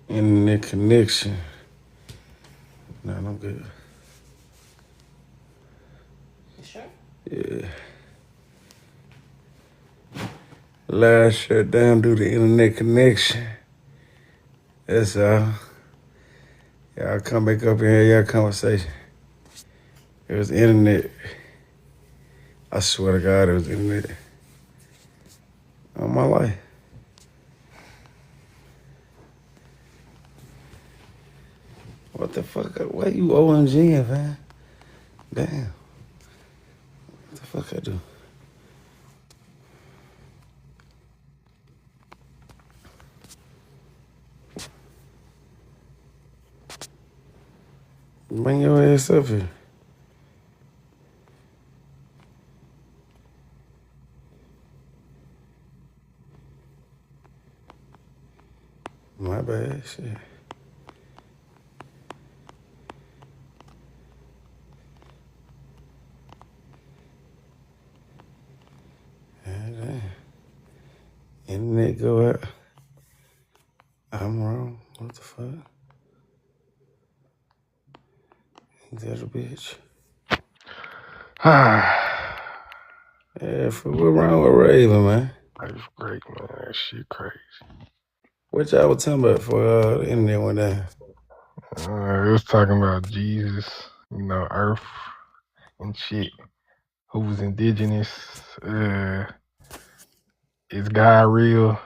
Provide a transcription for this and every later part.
Internet connection. Nah, I'm good. You sure? Yeah. Last shut down due to internet connection. That's all. Y'all come back up and have y'all conversation. It was internet. I swear to God, it was internet. All my life. What the fuck? Why you OMG, man? Damn. What the fuck I do? Bring your ass up here. My bad, shit. Internet go out. I'm wrong. What the fuck? Ain't that a bitch? Yeah, for what wrong with Raven, man? That's great, man. That shit crazy. What y'all was talking about before the internet went down? It was talking about Jesus, Earth and shit. Who was indigenous? Is God real?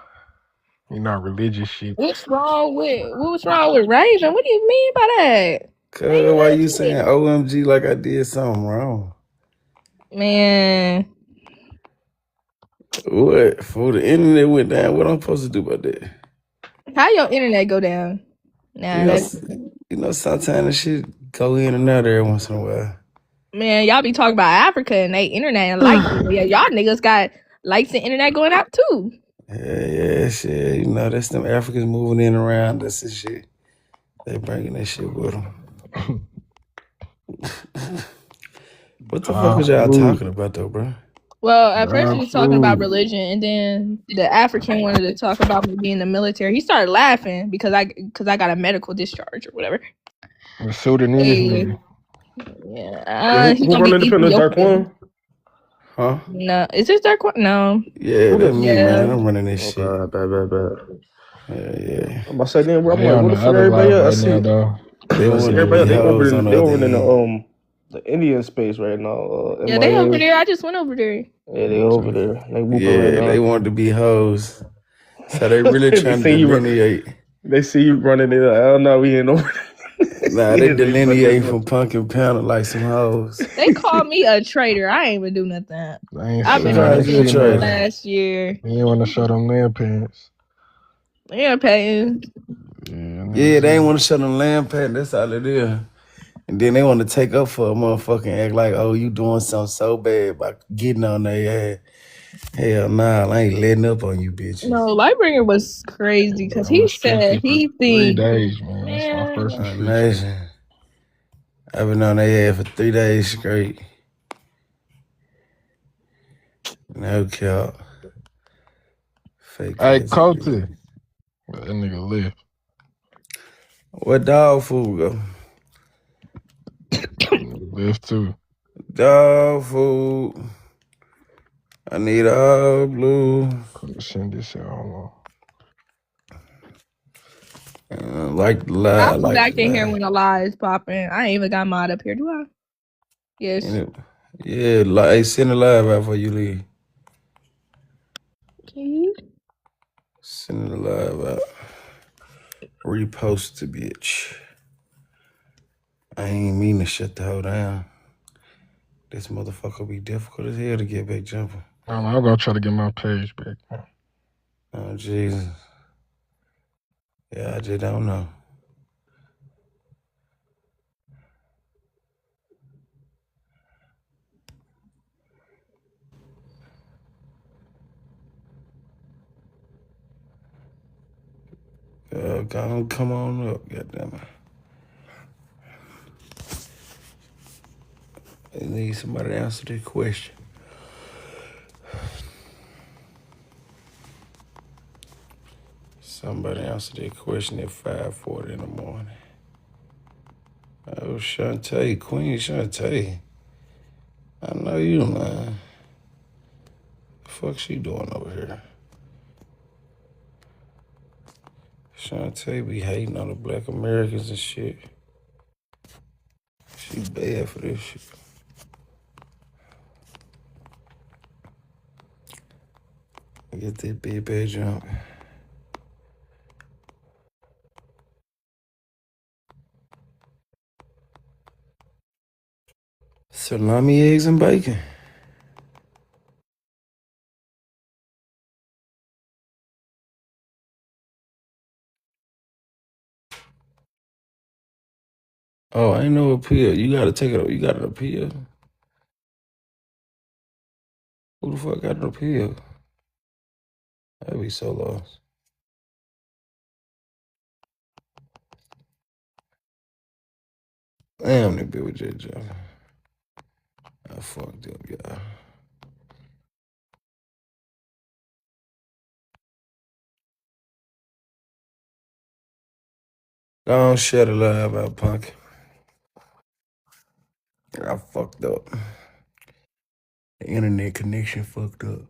Religious shit. What's wrong with Raven? What do you mean by that? Cuz, why you saying OMG like I did something wrong? Man. What? For the internet went down, what I'm supposed to do about that? How your internet go down? Nah, Sometimes the shit go in and out every once in a while. man, y'all be talking about Africa and they internet and lights. Yeah, y'all niggas got lights and internet going out too. Yeah, shit. That's them Africans moving in around. That's the shit. They bringing that shit with them. What the fuck is y'all talking about, though, bro? Well, at first he was talking about religion, and then the African wanted to talk about me being in the military. He started laughing because I got a medical discharge or whatever. The Sudanese nigga. Yeah, Who running the pen? Darquon? Huh? No, is this Darquon? No. Yeah, that's me, man. I'm running this shit. Bad. Yeah. I'm about to say, then, bro, I'm They like, on what the the fuck other everybody live else? right now, though. They want to Everybody, be they hoes on the over other in end. the Indian space right now. Yeah, they over there. I just went over there. Yeah, they over there. They whooping right now. They want to be hoes. So they really They trying to see you delineate. They see you running it. I don't know. We ain't over there. Nah, they delineate from Pumpkin Pounder like some hoes. They called me a traitor. I ain't even do nothing. I've been on the you a traitor. last year. You ain't want to show them lamb pants. Yeah, Peyton. Yeah, they ain't want to show them lamb pants. That's all it is. And then they want to take up for a motherfucking act like, oh, you doing something so bad by getting on their ass. Hell nah, I ain't letting up on you bitches. No, Lightbringer was crazy because he said he 3 days, man. That's my first restriction. I've been on their ass for 3 days straight. No cap. Fake. Hey, Coty. That nigga left. Where dog food go? Left too. Dog food. I need all blue. Send this out. Hold on. Like the lie. I'll be back in here when the lie is popping. I ain't even got mod up here, do I? Yes. Yeah, send a live out before you leave. Okay. Send a live out. Repost the bitch. I ain't mean to shut the hell down. This motherfucker be difficult as hell to get back jumping. I'm gonna try to get my page back. Oh, Jesus. Yeah, I just don't know. Come on up, goddammit. I need somebody to answer this question. So Somebody answered that question at 5:40 in the morning. Oh, Shantae, Queen Shantae. I know you, man. The fuck she doing over here? Shantae be hating on the black Americans and shit. She bad for this shit. Get that big bad jump. Salami, eggs, and bacon. Oh, I ain't no appeal. You gotta take it. You got an appeal. Who the fuck got an appeal? I'd be so lost. Damn, that bitch with that job. I fucked up, y'all. Don't shut a live out, punk. I fucked up. The internet connection fucked up.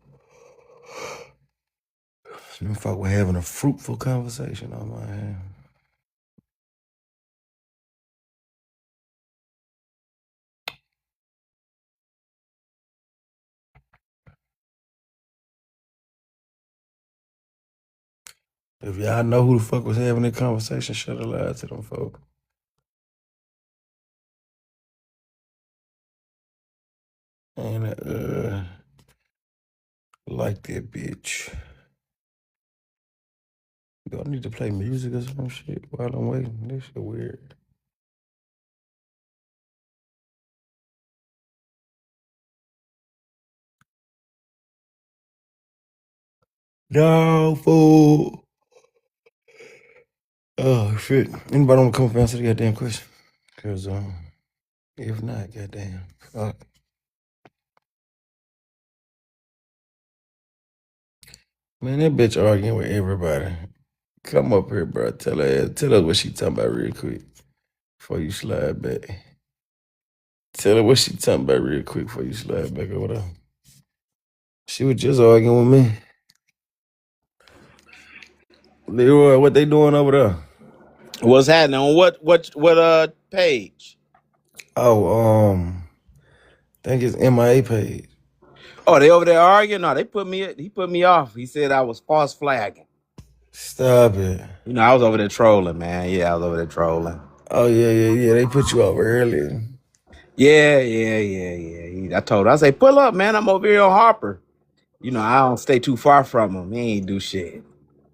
Them fuck were having a fruitful conversation on my hand. If y'all know who the fuck was having that conversation, shut a live to them folks. And like that bitch. Do I need to play music or some shit while I'm waiting? This shit weird. No, fool. Oh, shit. Anybody want to come up and answer the goddamn question? Because, if not, goddamn, fuck. Man, that bitch arguing with everybody. Come up here, bro. Tell her what she talking about real quick before you slide back. Tell her what she talking about real quick before you slide back over there. She was just arguing with me. Leroy, what they doing over there? What's happening on what page? Oh, I think it's MIA page. Oh, they over there arguing? No, he put me off. He said I was false flagging. Stop it. You know, I was over there trolling, man. Yeah, I was over there trolling. Oh, yeah. They put you over earlier. Yeah. I told her, I say, pull up, man. I'm over here on Harper. You know, I don't stay too far from him. He ain't do shit.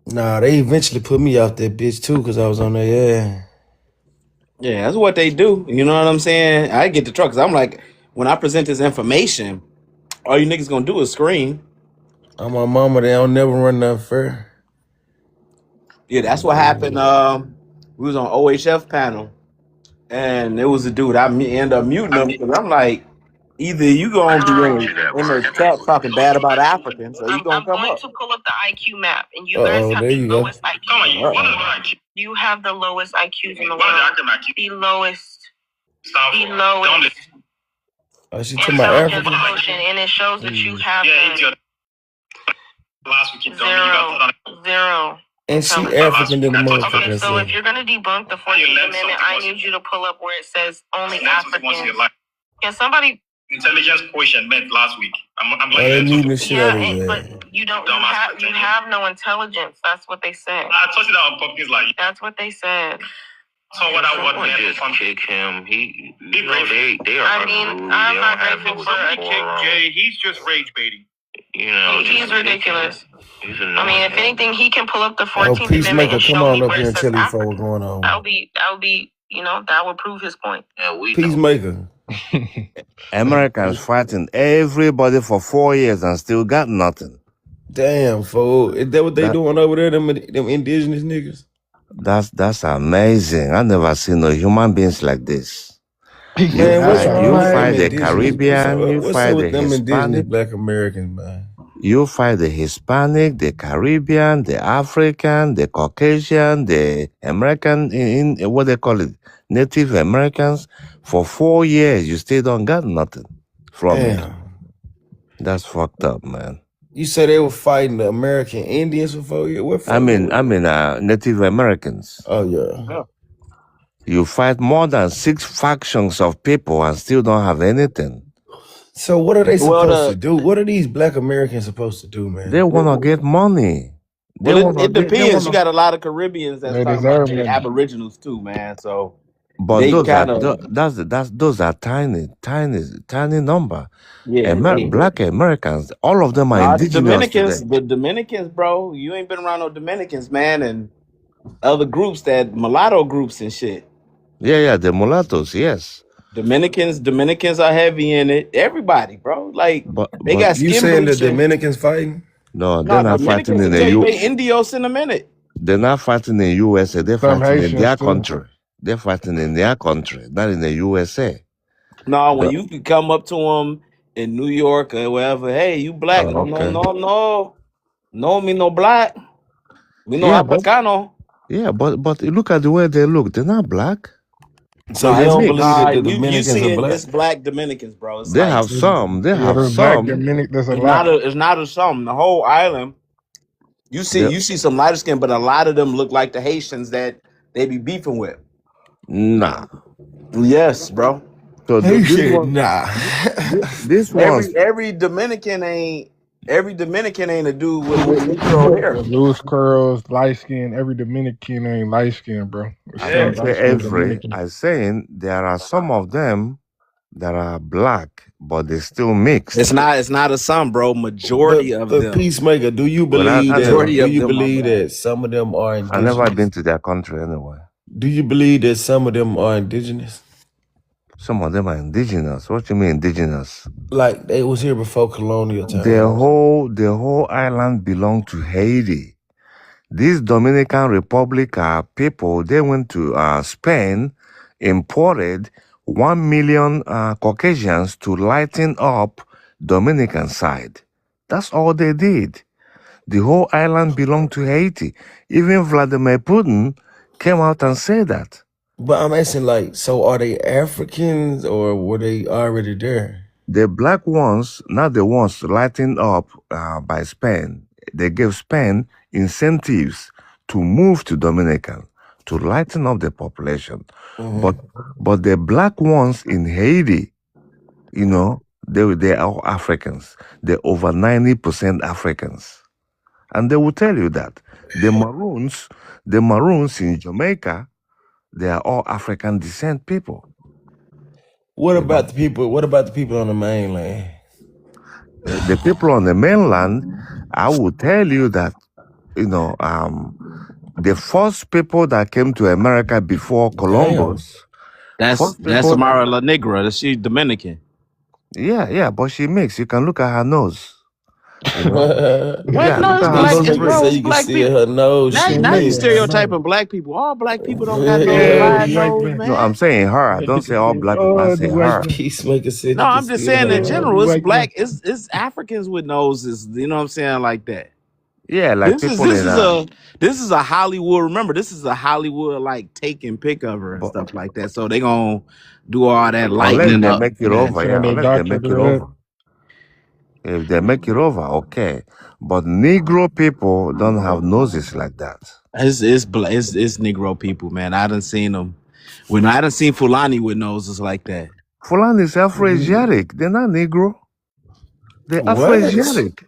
Nah, they eventually put me off that bitch too because I was on there, Yeah, that's what they do. You know what I'm saying? I get the truck because I'm like, when I present this information, all you niggas gonna do is scream. On my mama, they don't never run nothing fair. Yeah, that's what happened. We was on OHF panel, and it was a dude. I end up muting him because I'm like, either you gonna be in the chat talking bad about Africans, or you gonna come up. I'm going to pull up the IQ map, and you guys have the lowest IQ. You have the lowest IQs in the world. The lowest. The lowest. Oh, she talking about African? And it shows that you have last week zero. And she African than the motherfucker. Okay, so if you're gonna debunk the 14th Amendment, I need you to pull up where it says only Africans. Can somebody intelligence quotient met last week? I'm like, but you don't. You have no intelligence. That's what they said. I told you that on pumpkins like. That's what they said. So what I would just kick him. He, you know, they are. I mean, I'm not grateful for a kick Jay. He's just rage baiting. You know, he's ridiculous. I mean, if anything, he can pull up the 14th Amendment and show me where it says Africa. What's going on. That would be, you know, that would prove his point. Yeah, Peacemaker. Americans fighting everybody for 4 years and still got nothing. Damn, fool. Is that what they doing over there, them indigenous niggas? That's amazing. I never seen no human beings like this. Man, you fight the Caribbean, you fight the them Hispanic. indigenous black Americans, man. You fight the Hispanic, the Caribbean, the African, the Caucasian, the American, in what they call it, Native Americans. For 4 years, you still don't got nothing from it. That's fucked up, man. You said they were fighting the American Indians for 4 years? What I mean, Native Americans. Oh, yeah. You fight more than 6 factions of people and still don't have anything. So what are they supposed to do? What are these black Americans supposed to do, man? They want to get money. It depends. You got a lot of Caribbeans that's They talking about deserve the money. Aboriginals too, man. So, but they those kinda, those are tiny number. yeah. Black Americans, all of them are indigenous today. The Dominicans, bro. You ain't been around no Dominicans, man, and other groups, that mulatto groups and shit. Yeah, the mulattoes, yes. Dominicans are heavy in it. Everybody, bro. Like, they got skin you saying the bleaching. Dominicans fighting? No, they're not fighting in the U.S. Indios in a minute. They're not fighting in USA. They're Some fighting in Haitians their too. country. They're fighting in their country, not in the USA. No, when you can come up to them in New York or wherever, hey, you black? Oh, okay. No, me no black. Me no Africano. But look at the way they look. They're not black. So they don't believe that the Dominicans you are black? It's black Dominicans, bro. It's They like, have some. They have there's some. Black Dominic, there's a it's lot. it's not a some. The whole island, you see some lighter skin, but a lot of them look like the Haitians that they be beefing with. Nah. Yes, bro. So nah. This one. Every Dominican ain't a dude with Negro hair. Loose curls, light skin. Every Dominican ain't light skin, bro. I don't say every. I'm saying there are some of them that are black, but they still mixed. It's not a some, bro. Majority of them. Peacemaker, do you believe that some of them are indigenous? I've never been to their country anyway. Do you believe that some of them are indigenous? Some of them are indigenous. What do you mean indigenous? Like they was here before colonial times. The whole island belonged to Haiti. These Dominican Republic people, they went to Spain, imported 1 million Caucasians to lighten up Dominican side. That's all they did. The whole island belonged to Haiti. Even Vladimir Putin came out and said that. But I'm asking, like, so are they Africans or were they already there? The black ones, not the ones lightened up by Spain. They gave Spain incentives to move to Dominican to lighten up the population. But the black ones in Haiti, you know, they are Africans. They're over 90% Africans. And they will tell you that. The Maroons in Jamaica, they are all African descent people. What about the people on the mainland? The people on the mainland, I will tell you that, you know, the first people that came to America before Columbus. That's Samara La Negra. She's Dominican. Yeah, but she mixed. You can look at her nose. You know? What? No, it's black. You can see her nose. Now you stereotyping black people. All black people don't got no wide nose, man. No, I'm saying her. I don't say all black people. I say her. Peacemaker said. No, I'm just saying in general. It's black. It's Africans with noses. You know what I'm saying, like that. Yeah, like this is a Hollywood. Remember, this is a Hollywood like taking pick of her and stuff like that. So they gonna do all that lightning up. Make it over, unless they make it over. If they make it over, okay. But Negro people don't have noses like that. It's Negro people, man. I done seen them. When I done seen Fulani with noses like that. Fulani is Afro-Asiatic. They're not Negro. They're Afro-Asiatic.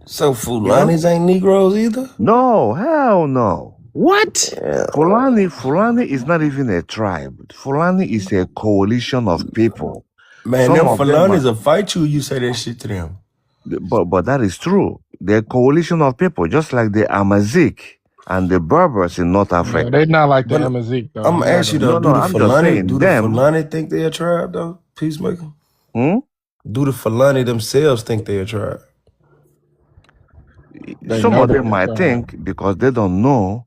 So Fulanis ain't Negroes either? No, hell no. What? Yeah. Fulani is not even a tribe. Fulani is a coalition of people. Man, them Fulanis will fight you say that shit to them. But that is true. They're a coalition of people, just like the Amazigh and the Berbers in North Africa. Yeah, they're not like the Amazigh, though. I'm gonna ask you though, do the Fulani think they're a tribe though? Peacemaker? Do the Fulani themselves think they're a tribe? Some of them might think because they don't know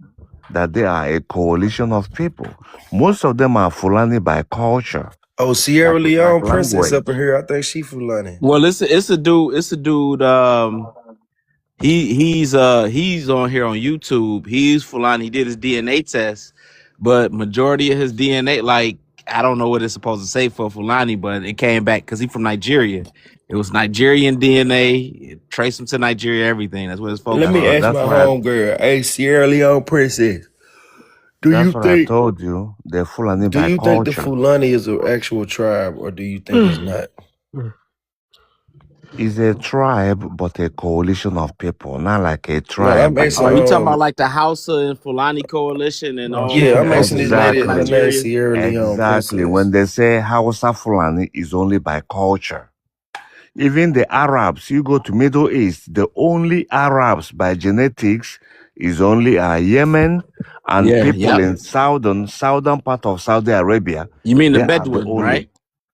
that they are a coalition of people. Most of them are Fulani by culture. Oh, Sierra Leone princess up in here. I think she Fulani. Well, it's a dude. He's on here on YouTube. He's Fulani. He did his DNA test, but majority of his DNA, like I don't know what it's supposed to say for Fulani, but it came back because he's from Nigeria. It was Nigerian DNA. It traced him to Nigeria. Everything. That's what it's Let focused me on. ask my homegirl, hey Sierra Leone princess, That's what I told you. They're Fulani do by you think the culture. Fulani is an actual tribe, or do you think it's not? It's a tribe, but a coalition of people, not like a No, tribe. I'm asking. Oh, you talking about like the Hausa and Fulani coalition and all Yeah, them I'm asking this lady. from Her Exactly. name Nigeria? Sierra Leone Exactly. princess. When they say Hausa Fulani is only by culture. Even the Arabs, you go to Middle East, the only Arabs by genetics is only Yemen and people in southern part of Saudi Arabia. You mean the They are the Bedouin, only. right?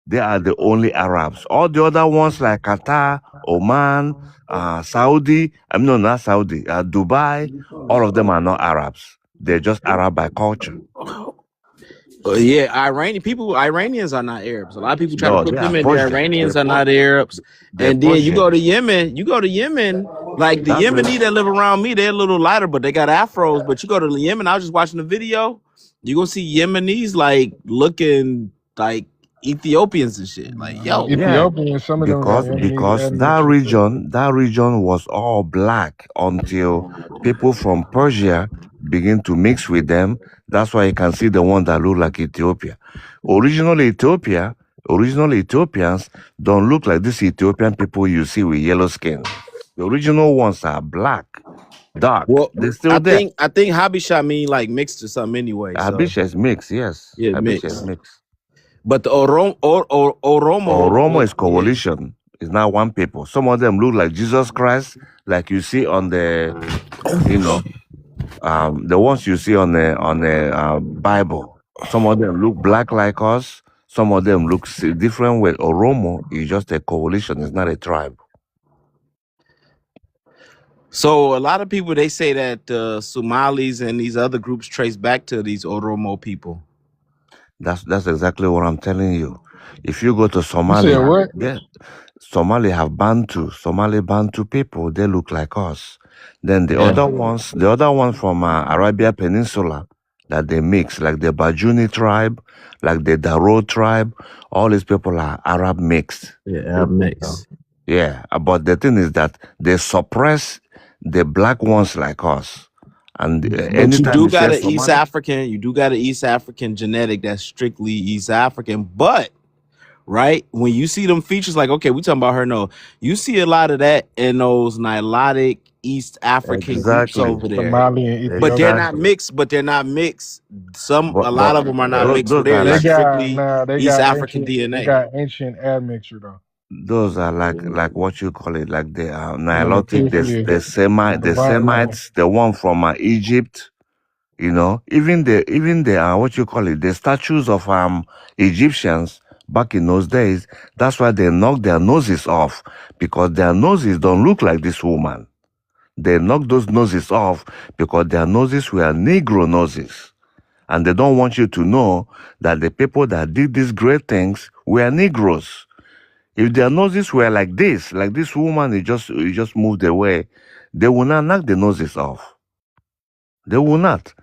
They are the only Arabs. All the other ones like Qatar, Oman, Saudi, not Saudi, Dubai, all of them are not Arabs. They're just Arab by culture. Yeah, Iranians are not Arabs. A lot of people try to No, put they them are in there. Persian. Iranians are not Arabs. They're And then you go Persian. to Yemen, like the That's Yemeni that live around me, they're a little lighter, but they got afros. But you go to Yemen, I was just watching the video, you're gonna see Yemenis like looking like Ethiopians and shit. Like, yo. Ethiopians, some of them got Yemenese because that admixture too. region was all black until people from Persia begin to mix with them. That's why you can see the one that look like Ethiopia. Original Ethiopians don't look like these Ethiopian people you see with yellow skin. The original ones are black, dark. Well, They're still there. I think Habisha mean like mixed or something anyway. Habisha is mixed, yes. Yeah, Habisha is mixed. mixed. But the Oromo is coalition. It's not one people. Some of them look like Jesus Christ, like you see on the, the ones you see on the Bible. Some of them look black like us. Some of them look different. With Oromo is just a coalition. It's not a tribe. So a lot of people, they say that Somalis and these other groups trace back to these Oromo people. That's exactly what I'm telling you. If you go to Somalia, You said what? Somali have Somali Bantu people. They look like us. Then the other ones from Arabia Peninsula that they mix, like the Bajuni tribe, like the Daro tribe, all these people are Arab mixed. Yeah, Arab mixed. Yeah, but the thing is that they suppress the black ones like us. And but you do got an East African genetic that's strictly East African. But right, when you see them features, like, okay, we talking about her, no, you see a lot of that in those Nilotic East African groups over there. But they're not mixed. A lot of them are not mixed. But they're strictly East African DNA. They got ancient admixture though. Those are like what you call it, like the Nilotic, the Semites, the one from Egypt. Even the what you call it, the statues of Egyptians back in those days. That's why they knocked their noses off, because their noses don't look like this woman. They knocked those noses off because their noses were Negro noses, and they don't want you to know that the people that did these great things were Negroes. If their noses were like this woman, it just moved away, they will not knock the noses off. They will not.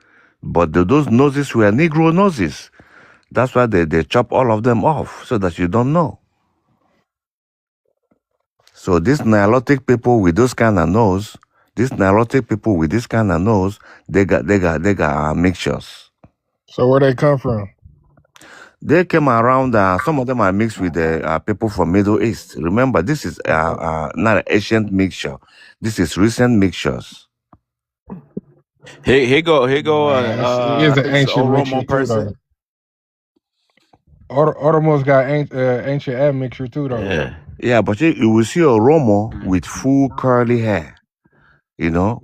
But those noses were Negro noses. That's why they chop all of them off, so that you don't know. So these Nilotic people with those kind of nose, they got mixtures. So where they come from? They came around. Some of them are mixed with the people from Middle East. Remember, this is not an ancient mixture. This is recent mixtures. Here go. It is an ancient mixture too, though. Oromo's got ancient admixture too, though. Yeah, but you will see Oromo with full curly hair.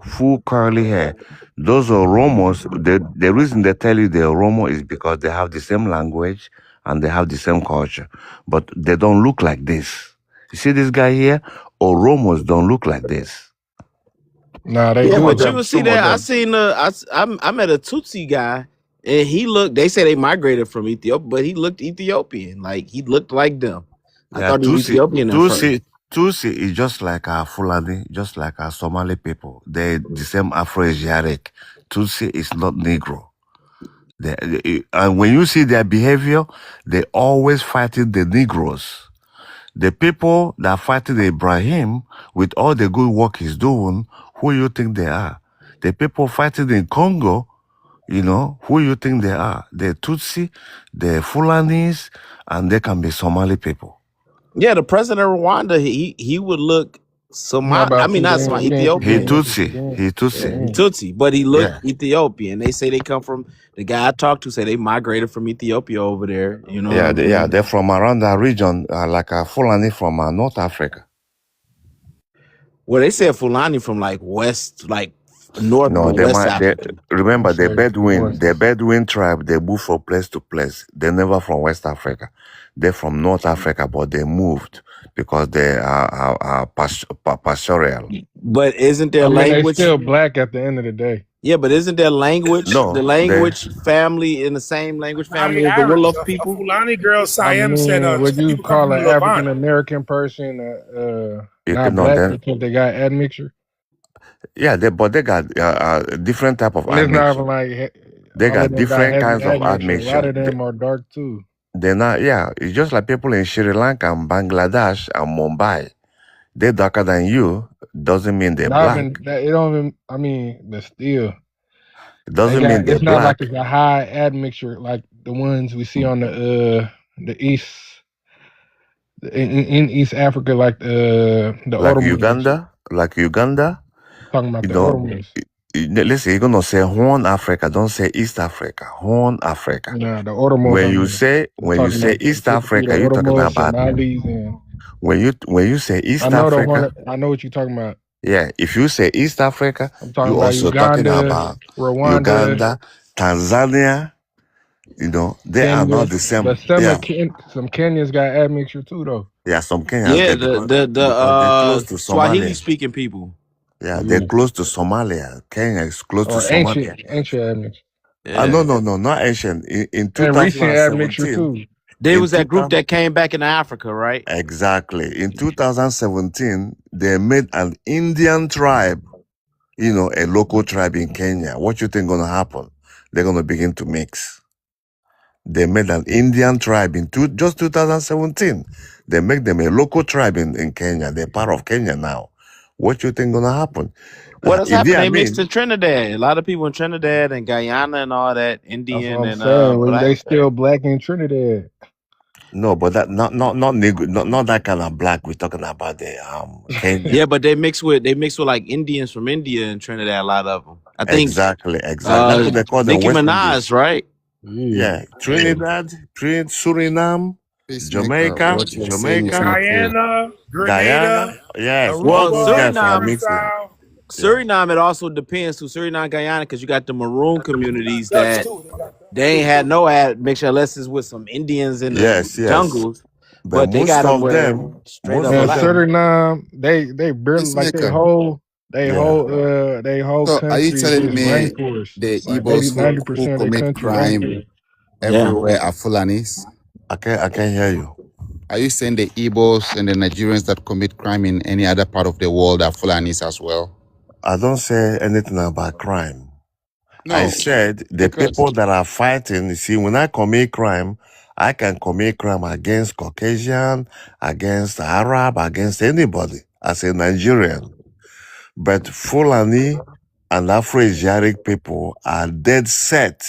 Full curly hair. Those Oromos, the reason they tell you they're Oromo is because they have the same language and they have the same culture. But they don't look like this. You see this guy here? Oromos don't look like this. Nah, they do. But you will see that. I met a Tutsi guy, and they say they migrated from Ethiopia, but he looked Ethiopian. Like, he looked like them. I thought he was Ethiopian at first. Tutsi is just like our Fulani, just like our Somali people. They're the same Afro-Asiatic. Tutsi is not Negro. And when you see their behavior, they always fighting the Negroes. The people that fighting Ibrahim with all the good work he's doing, who you think they are? The people fighting in Congo, who you think they are? They're Tutsi, they're Fulanis, and they can be Somali people. Yeah, the president of Rwanda, he would look Not Somali. I about mean, not Sudan. Somali, We didn't He Ethiopian. mention Tutsi. Sudan. He Tutsi. Yeah. Tutsi, but he looked Yeah. Ethiopian. They say they come from, the guy I talked to said they migrated from Ethiopia over there. You know. Yeah, they're from around that region, like a Fulani from North Africa. Well, they said Fulani from like west, like north, No, but West Africa. remember the North. Bedouin tribe, they move from place to place. They're never from West Africa. They're from North Africa, but they moved because they are pastoral. But isn't their I mean, they language still black at the end of the day. Yeah, but isn't their language No, the language family in the same language family as the Irish. Wolof A people? Fulani girl, I Siam said, mean, would you people come call from an Levant. African American person not no, black then, because they got admixture? yeah, but they got different type of And it's not admixture. even like They all of got them different heavy kinds of A lot admixture. of them are dark too. They're not, it's just like people in Sri Lanka and Bangladesh and Mumbai. They're darker than you, doesn't mean they're Not black. even that. It don't even. I mean, but still, It doesn't mean they're it's not black. like it's a high admixture like the ones we see on the east in East Africa, like the Like Ottomans. Uganda, Talking about the Ottomans. Listen, you're gonna say Horn Africa, don't say East Africa. Horn Africa. Nah, the Ottomans. When you say East Africa, you're talking about Somalis and when you say East I know Africa. I know what you're talking about. Yeah, if you say East Africa, I'm talking you're about also Uganda, talking about Rwanda, Uganda, Tanzania. They Kenya, are not the same. But some Kenyans got admixture too, though. Yeah, some Kenyans. Yeah, because they're close to Swahili Somalia. speaking people. Yeah, they're close to Somalia. Kenya is close to Somalia. Ancient admixture. Yeah. No, not ancient. In 2017, recent admixture too. There was that group that came back into Africa, right? Exactly. In 2017, they made an Indian tribe, a local tribe in Kenya. What you think gonna happen? They're gonna begin to mix. They made an Indian tribe in just 2017. They make them a local tribe in Kenya. They're part of Kenya now. What you think gonna happen? What has happened? They mixed in Trinidad. A lot of people in Trinidad and Guyana and all that, Indian That's what I'm saying. They still black in Trinidad. No, but that not that kind of black. We're talking about the Kenya. Yeah, but they mix with like Indians from India and Trinidad. A lot of them. I think exactly. That's what they call Nicki the West Minaj, Indies. right? Yeah, Trinidad, Suriname, Jamaica, Guyana, Grenada. Yes. Well, Suriname. Suriname, it also depends to Suriname, Guyana, because you got the maroon communities that they ain't had no admixture unless it's with some Indians in the jungles. But they got them straight up. Suriname, they barely like they whole So country. are you telling me rainforest. the Like Igbos 90% who of the commit country crime everywhere are Fulanis? I can't hear you. Are you saying the Igbos and the Nigerians that commit crime in any other part of the world are Fulanis as well? I don't say anything about crime. No, I said the people that are fighting, you see, when I commit crime, I can commit crime against Caucasian, against Arab, against anybody as a Nigerian. But Fulani and Afro-Asiatic people are dead set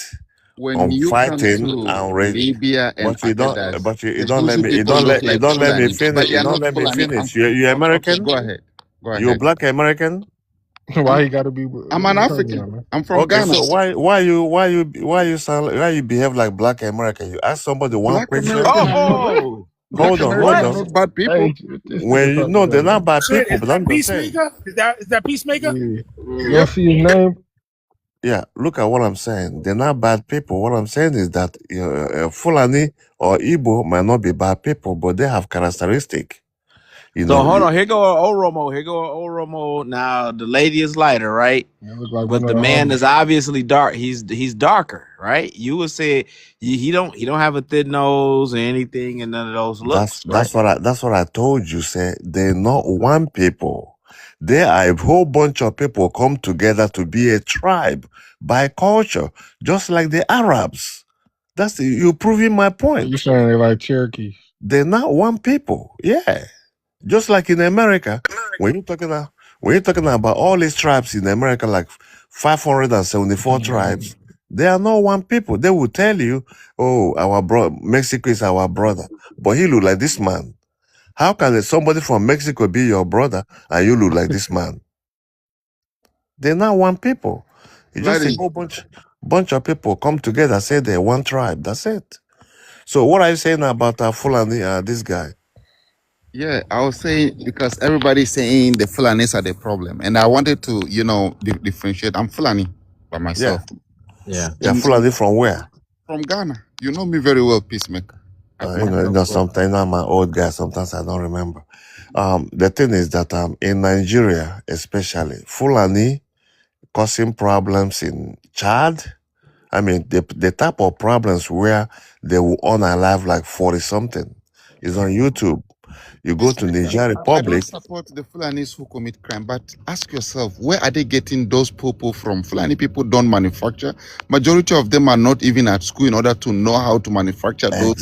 when you fighting and Libya and but you don't let me finish. You're American? Okay, go ahead. You're black American? Why you gotta be? I'm an African. I'm from Ghana. So why you behave like black American? You ask somebody one question. Oh, hold on. Bad people. They're not bad people. But I'm just saying. Is that Peacemaker? You see his name? Yeah, look at what I'm saying. They're not bad people. What I'm saying is that Fulani or Igbo might not be bad people, but they have characteristics. You So know, hold on, here go Oromo. Here go Oromo. Now the lady is lighter, right? It look like one But of the the man homies. is obviously dark. He's darker, right? You would say he don't have a thin nose or anything and none of those looks, right? that's what I told you. Say they're not one people. They are a whole bunch of people come together to be a tribe by culture, just like the Arabs. You're proving my So you point. saying they like Cherokee? They're not one people. Yeah. Just like in America, when you're talking about all these tribes in America, like 574 tribes, they are not one people. They will tell you, "Oh, our Mexico is our brother," but he look like this man. How can somebody from Mexico be your brother and you look like this man? They're not one people. It's just a Bloody. whole bunch of people come together, say they're one tribe. That's it. So what are you saying about Fulani? This guy? Yeah, I was saying because everybody's saying the Fulanis are the problem, and I wanted to, differentiate. I'm Fulani by Yeah, myself, Yeah. yeah. and Fulani from where? from Ghana. You know me very well, Peacemaker. I grew up in Sometimes I'm an old guy. Sometimes I don't remember. The thing is that in Nigeria, especially Fulani causing problems in Chad. I mean, the type of problems where they will unalive like 40 something is on YouTube. You go to Peacemaker. Niger I don't Republic. support the Fulanis who commit crime, but ask yourself, where are they getting those people from? Fulani people don't manufacture. Majority of them are not even at school in order to know how to manufacture those.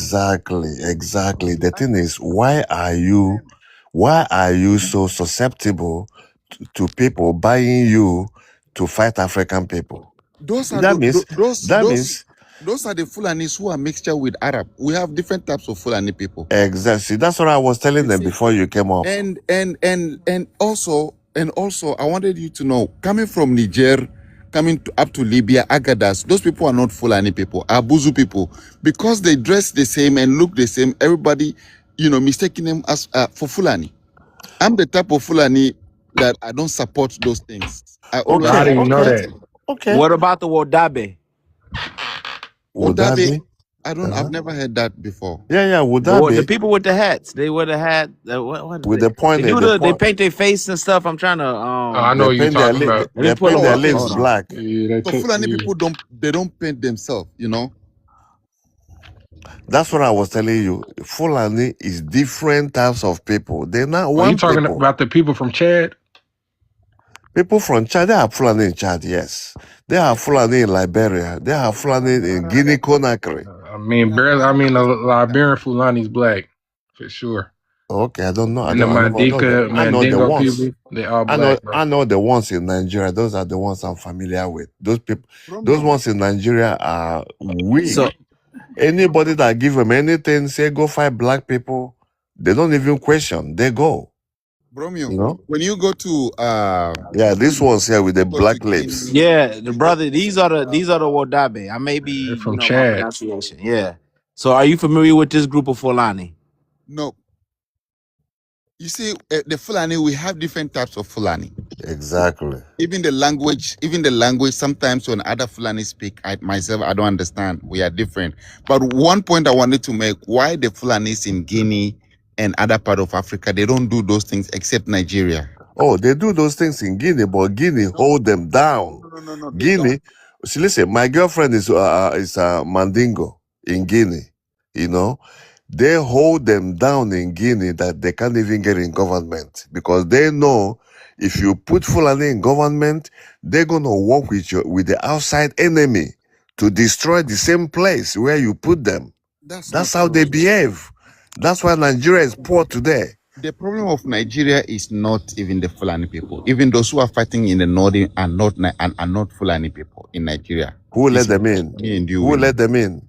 Exactly. The thing is, why are you so susceptible to people buying you to fight African people? Those are That means that means those are the Fulanis who are mixture with Arab. We have different types of Fulani people. exactly. That's what I was telling You them see, before you came up. and also, I wanted you to know, coming from Niger, up to Libya, Agadas, those people are not Fulani people, are Buzu people, because they dress the same and look the same. Everybody, mistaking them as for Fulani. I'm the type of Fulani that I don't support those things. I always I Okay, didn't even know okay, that. okay. What about the Wodabe? Would that Odabe. be? I've never heard that before. Yeah. Would that The be people with the hats, they wear the hat. What is with it? the point? They paint their face and stuff. I'm trying to I know They what you're paint their talking about. let me they pull paint them Oh, their up. okay. lips Hold on. black. Yeah, they So took. Fulani Yeah. people don't paint themselves. That's what I was telling you. Fulani is different types of people. They're not Oh, you one talking people. about the people from Chad? People from Chad, they have Fulani in Chad, yes. They have Fulani in Liberia. They have Fulani in Guinea Conakry. I mean, barely. I mean, the Liberian Fulani's black for sure, Okay, I don't know. and the I know the Mandingo ones. people, they all black, bro. I know the ones in Nigeria. Those are the ones I'm familiar with. Those people, those Romeo, ones in Nigeria are weak. So Anybody that give them anything, say go fight black people, they don't even question. They go. Romeo, You know? when you go to Yeah, this one's here with the go to black lips. Guinea, yeah, the you go brother, to these are the Wodabe. I may They're be, from my Chad. pronunciation. Yeah. So are you familiar with this group of Fulani? no. You see, the Fulani, we have different types of Fulani. Exactly. Even the language. Sometimes when other Fulani speak, I don't understand. We are different. But one point I wanted to make: why the Fulanis in Guinea and other part of Africa, they don't do those things except Nigeria. Oh, they do those things in Guinea, but Guinea hold them down. No, they don't. Guinea, see, listen, my girlfriend is Mandingo in Guinea. You know, they hold them down in Guinea that they can't even get in government because they know if you put Fulani in government, they're gonna work with the outside enemy to destroy the same place where you put them. That's That's not how true. they behave. That's why Nigeria is poor today. The problem of Nigeria is not even the Fulani people. Even those who are fighting in the north are not Fulani people in Nigeria. Who let It's them in? me and you. Who let them in?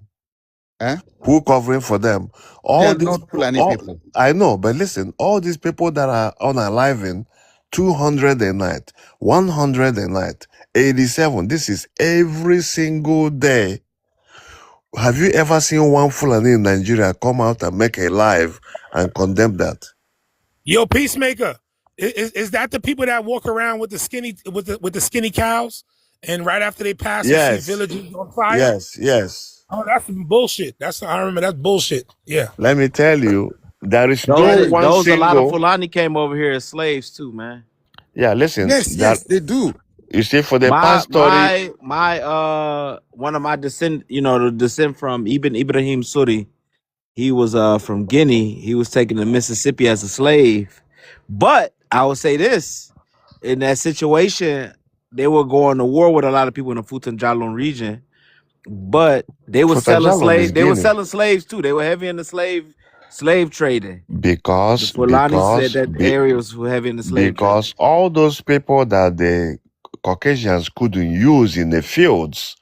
Eh? Who covering for them? They All are these, not Fulani people. I know, but listen, all these people that are unaliving, 200 a night, 100 a night, 87. This is every single day. Have you ever seen one Fulani in Nigeria come out and make a live and condemn that? Yo, Peacemaker, is that the people that walk around with the skinny cows, and right after they pass, you see Yes, villages on fire? yes. Oh, that's some bullshit. I remember that's bullshit. Yeah. Let me tell you, There is no Right. one Those a lot of single. Fulani came over here as slaves too, man. Yeah, listen. Yes, That yes, they do. you see for the My past story. one of my descent, the descent from Ibn Ibrahim Suri. He was from Guinea. He was taken to Mississippi as a slave. But I will say this: in that situation, they were going to war with a lot of people in the Futan Jalon region. But they were selling Futajalon is slaves. They were Guinea. selling slaves too. They were heavy in the slave trading. The Because Fulani said because that be, area was heavy in the slave trade. because all those people that the Caucasians couldn't use in the fields,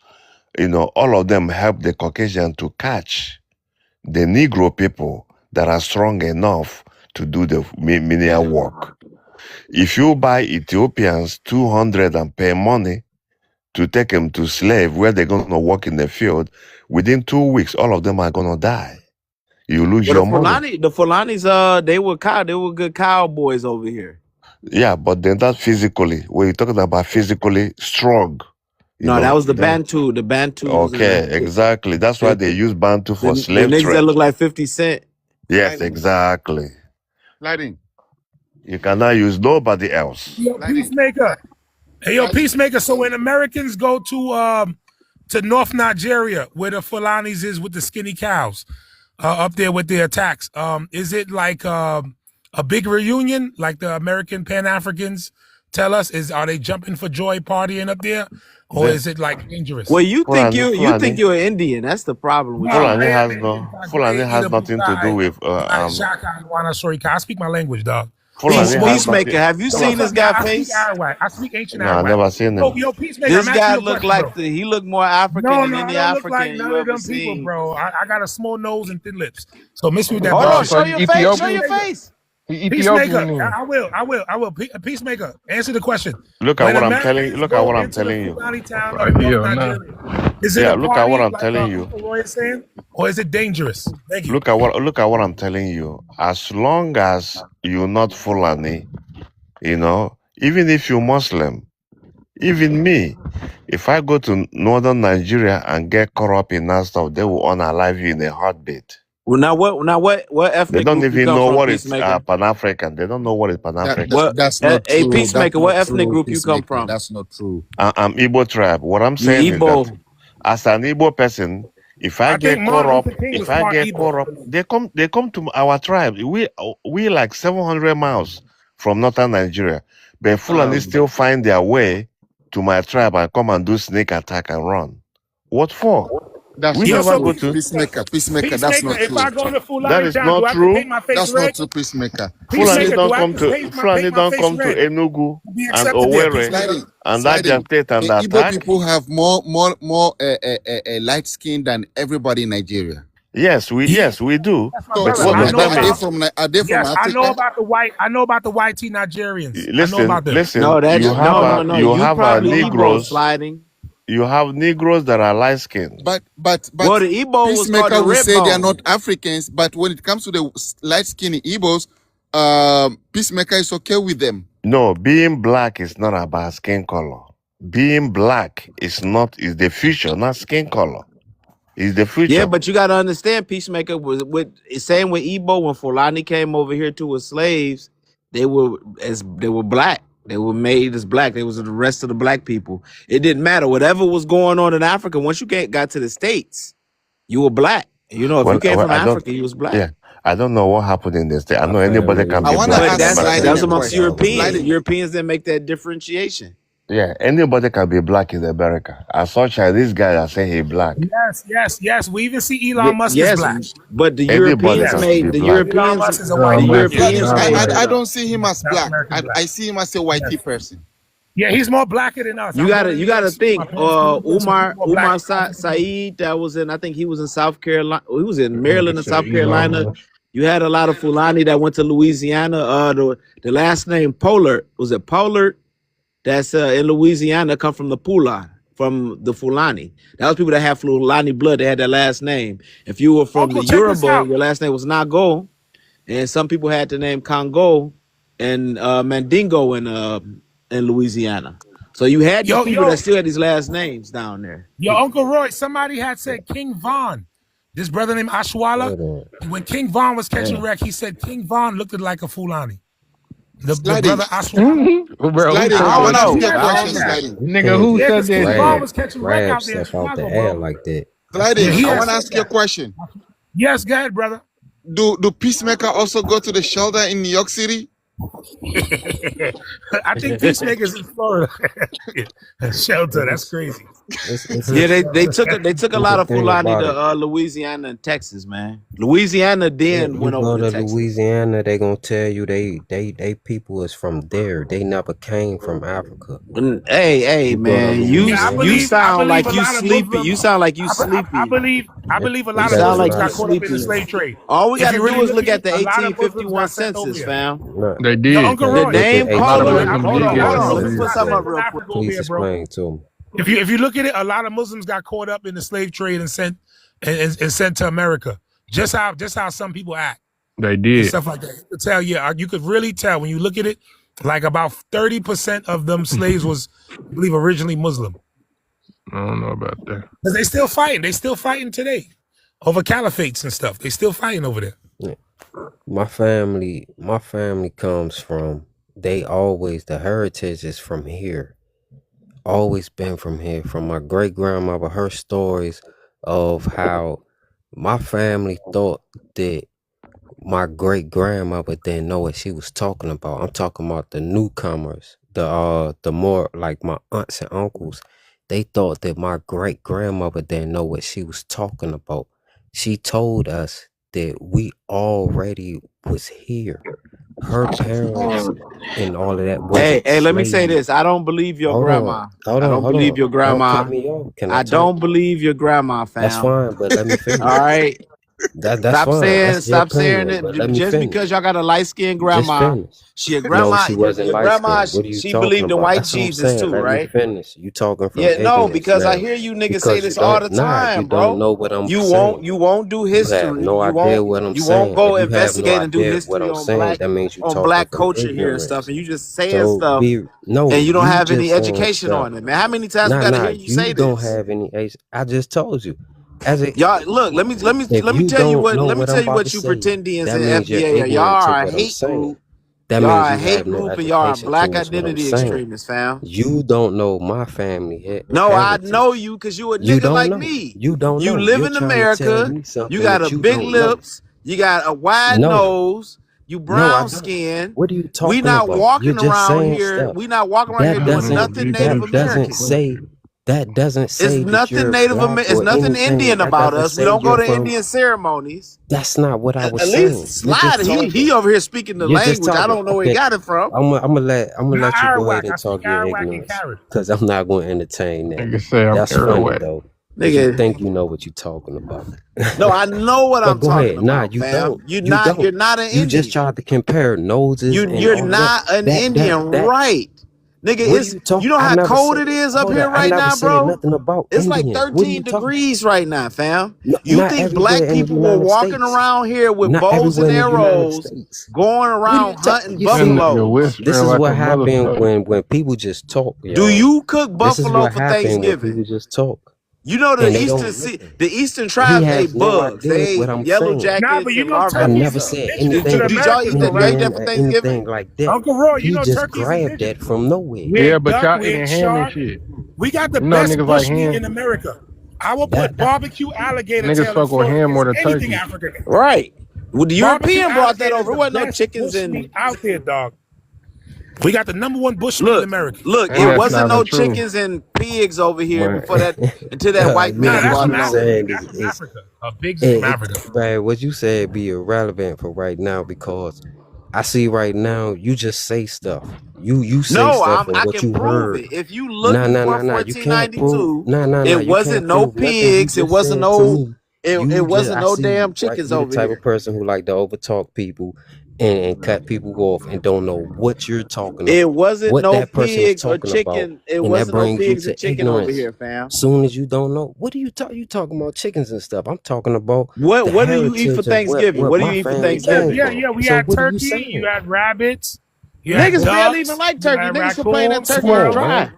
all of them helped the Caucasian to catch the Negro people that are strong enough to do the menial work. If you buy Ethiopians 200 and pay money to take them to slave where they're going to work in the field, within 2 weeks, all of them are going to die. You lose But your money. the Fulanis, they were good cowboys over here. Yeah, but then that physically, when you're talking about physically strong, that was the Bantu. The Bantu. Okay, exactly. That's why they use Bantu for the slave niggas that trade. look like 50 Cent. Yes, exactly. Lighting. You cannot use nobody else. Yo, Peacemaker. Hey, yo, Peacemaker. So when Americans go to North Nigeria, where the Fulanis is with the skinny cows, up there with their attacks, is it like a big reunion, like the American Pan-Africans tell us? Are they jumping for joy, partying up there, or is it like dangerous? Well, you think you're an Indian. That's the problem with Fulani has nothing to do with I speak my language, dog. Peacemaker, have you seen this guy's face? I speak ancient No, I've never seen him. Yo, Peacemaker, this guy look like he look more African than any African like you ever seen. People, bro. I got a small nose and thin lips. So miss me with that. Hold on, show your face. Show your face. Peacemaker, I will. Peacemaker, answer the question. Look at what I'm telling you. Look at what I'm telling you. Is it a look party, at what I'm like telling you. Uncle Roy is saying, or is it dangerous? Thank you. Look at what I'm telling you. As long as you're not Fulani, even if you're Muslim, even me, if I go to northern Nigeria and get caught up in that stuff, they will unalive you in a heartbeat. Well, now what ethnic They don't group even you come know from, what is Peacemaker? Pan-African. They don't know what is Pan-African. That's not true. Hey, Peacemaker, what ethnic group you come Peacemaker. from? That's not true. I'm Igbo tribe. What I'm saying is that as an Igbo person, if I get caught up, they come to our tribe. We like 700 miles from northern Nigeria, but Fulani still find their way to my tribe and come and do sneak attack and run. What for? We never go to Peacemaker. That's not true. If I go to Fulani that is town, not do I have true. to paint my face That's red? not true, Peacemaker. Fulani don't come to Enugu and Owerri and Niger State and the attack. Igbo people have more light skin than everybody in Nigeria. Yes, we do. So, But what does that mean? Are they from Africa? I know about the white. I know about the YT Nigerians. Listen, I know about them. listen. No, you have Negroes sliding. You have Negroes that are light skinned. But well, the Igbo Peacemaker will say bone. they are not Africans, but when it comes to the light skinny Igbos, Peacemaker is okay with them. No, being black is not about skin color. Being black is the future, not skin color. It's the future. Yeah, but you gotta understand, Peacemaker, same with Igbo, when Fulani came over here to as slaves, they were black. They were made as black. They was the rest of the black people. It didn't matter. Whatever was going on in Africa, once you got to the States, you were black. If you came from Africa, you was black. Yeah. I don't know what happened in this state. I know anybody can be black. But that's amongst Europeans. Europeans didn't make that differentiation. Yeah, anybody can be black in America. As such as this guy that say he black. Yes. We even see Elon Musk is black. But the Europeans Elon Musk is a white I don't see him as black. I see him as a whitey person. Yeah, he's more blacker than us. You gotta think. Umar Saeed, that was in. I think he was in South Carolina. He was in Maryland and South Carolina. You had a lot of Fulani that went to Louisiana. The last name Pollard, was it Pollard? That's in Louisiana, come from the Pula, from the Fulani. That was people that had Fulani blood. They had that last name. If you were from the Yoruba, your last name was Nago, and some people had the name Congo and Mandingo in Louisiana. So you had people that still had these last names down there. Yo, Uncle Roy, somebody had said King Von. This brother named Ashwala, when King Von was catching wreck, he said King Von looked like a Fulani. The brother Ashwala. Bro, Sliding, I want to ask you a question, that. Sliding. Nigga, who Yeah, said because that King Von shit? was catching wreck out there in Chicago, bro. like that. Sliding, Yeah, I want to ask you a question. Yes, go ahead, brother. Do Peacemaker also go to the shelter in New York City? I think Peacemaker's in Florida. Shelter, that's crazy. Yeah, they took a lot of Fulani to Louisiana and Texas, man. Louisiana then went over to Texas. Louisiana, they gonna tell you they people is from there. They never came from Africa. Hey, man, you sound like you sleepy. You sound like you sleepy. I believe a lot of Muslims got caught up in the slave trade. All we got to do is look at the 1851 census, fam. They did. The name caller. Hold on. Let me put something up real quick. Please explain to me. If you look at it, a lot of Muslims got caught up in the slave trade and sent to America. Just how some people act. They did. Stuff like that. You could really tell when you look at it. Like about 30% of them slaves was, I believe, originally Muslim. I don't know about that. Because they still fighting. They still fighting today over caliphates and stuff. They still fighting over there. Yeah. My family comes from. The heritage is from here. Always been from here. From my great grandmother, her stories of how my family thought that my great grandmother didn't know what she was talking about. I'm talking about the newcomers, the more like my aunts and uncles. They thought that my great grandmother didn't know what she was talking about. She told us that we already was here. Her parents and all of that. Hey, let me say this. I don't believe your grandma. I don't believe your grandma. I don't believe your grandma, fam. That's fine, but let me finish. All right. Stop saying it. Just finish. Because y'all got a light-skinned grandma. She wasn't light-skinned. She believed in white Jesus too, right? Let me finish. You talking from because I hear you niggas say this all the time, bro. You don't know what I'm saying. You won't do history. You have no idea what I'm saying. You won't go investigate and do history on black culture here and stuff, and you just saying stuff. And you don't have any education on it, man. How many times we gotta hear you say this? You don't have any. I just told you. Y'all look. Let me tell you what you pretendians in FBA are. Y'all are a hate group. Y'all are a hate group, and y'all are black identity extremists, fam. You don't know my family. No, I know you because you a nigga like me. You don't. You live in America. You got a big lips. You got a wide nose. You brown skin. What are you talking about? We not walking around here. We not walking around here doing nothing Native American. That doesn't say it's nothing Native American. It's nothing Indian about us. We don't go to Indian ceremonies. That's not what I was saying. At least Slide. He over here speaking the language. I don't know where he got it from. I'm gonna let you go ahead and talk your ignorance because I'm not going to entertain that. That's funny though. Nigga, you think you know what you're talking about? No, I know what I'm talking about. Nah, you don't. You're not an Indian. You just tried to compare noses. You're not an Indian, right? Nigga, you know how cold it is up here right now, bro? It's like 13 degrees right now, fam. You think black people were walking around here with bows and arrows, going around hunting buffalo? This is what happened when people just talk. Do you cook buffalo for Thanksgiving? People just talk. You know the Eastern tribes ate bugs. They ate yellow jackets and larvae. I never said anything. Did y'all eat that for Thanksgiving? Like that. Uncle Roy, you know just turkey's grabbed that from nowhere. Yeah, but y'all eating ham and shit. We got the best bush meat in America. I will put barbecue alligator tail. Niggas fuck with ham more than turkey. Right. Well, the European brought that over. There wasn't no chickens in out there, dog. We got the #1 bush meat in America. Look, it wasn't no chickens and pigs over here before that until that white man brought it over. Africa. Pigs from Africa. Right, what you said be irrelevant for right now because I see right now you just say stuff. You say stuff and what you heard. It. If you look before 1492, it wasn't no pigs. It wasn't no. It wasn't no damn chickens over here. You're the type of person who like to overtalk people and cut people off and don't know what you're talking about. It wasn't no pigs or chicken. It wasn't no pigs or chicken over here, fam. Soon as you don't know, what are you talking? You talking about chickens and stuff? I'm talking about what do you eat for Thanksgiving? What do you eat for Thanksgiving? Yeah. We had turkey. You had rabbits. Niggas barely even like turkey. Niggas complain that turkey is dry.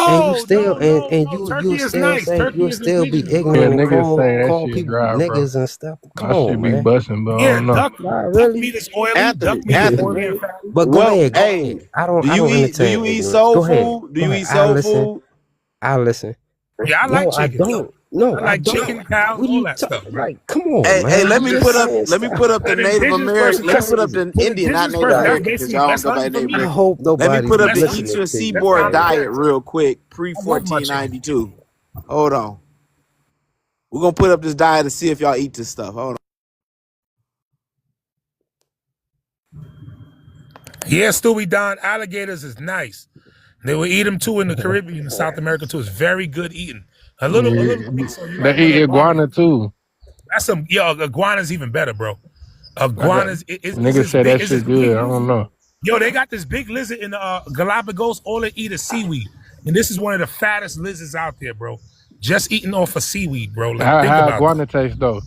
And you No, still and Turkey you is still nice. say Turkey you'll is still be indigenous, bro. Yeah, ignorant and niggas say that call shit people dry, bro. niggas and stuff. Come My shit on, be man. busting, but I Yeah, don't know. Not duck really. meat is oily. Duck meat is Anthony, oily and Really? fatty. But go well, ahead, go ahead. hey, I don't do entertain you eat ignorance. soul Go ahead. food? Do Go you ahead. eat I soul listen. food? I listen. Yeah, I like No, I chicken. don't. No, I I like don't. chicken, cows, What are all you that stuff, talking bro. like? Come on, Hey, man. let You me just put up saying stuff. the An Native indigenous person, American. Let me that's put up Crazy. the an Indian, not indigenous Native person. That's American, because basically y'all don't that's go by hunting for Native I meat. American. hope Let me nobody put up That's the hunting. listening Eastern to That's you, Seaboard wild man. diet cattle. real quick, pre I love my chicken. 1492. Hold on, we're gonna put up this diet to see if y'all eat this stuff. Hold on. Yeah, Stewie Don, alligators is nice. They will eat them too in the Caribbean and South America too. It's very good eating. A little quick, so you They might want eat to barbecue. iguana too. That's some iguana's even better, bro. Iguanas is Niggas this say big that is this shit big good. I lizard. don't know. Yo, they got this big lizard in the Galapagos. All they eat is seaweed, and this is one of the fattest lizards out there, bro. Just eating off of seaweed, bro. Like think How about that. iguana taste though?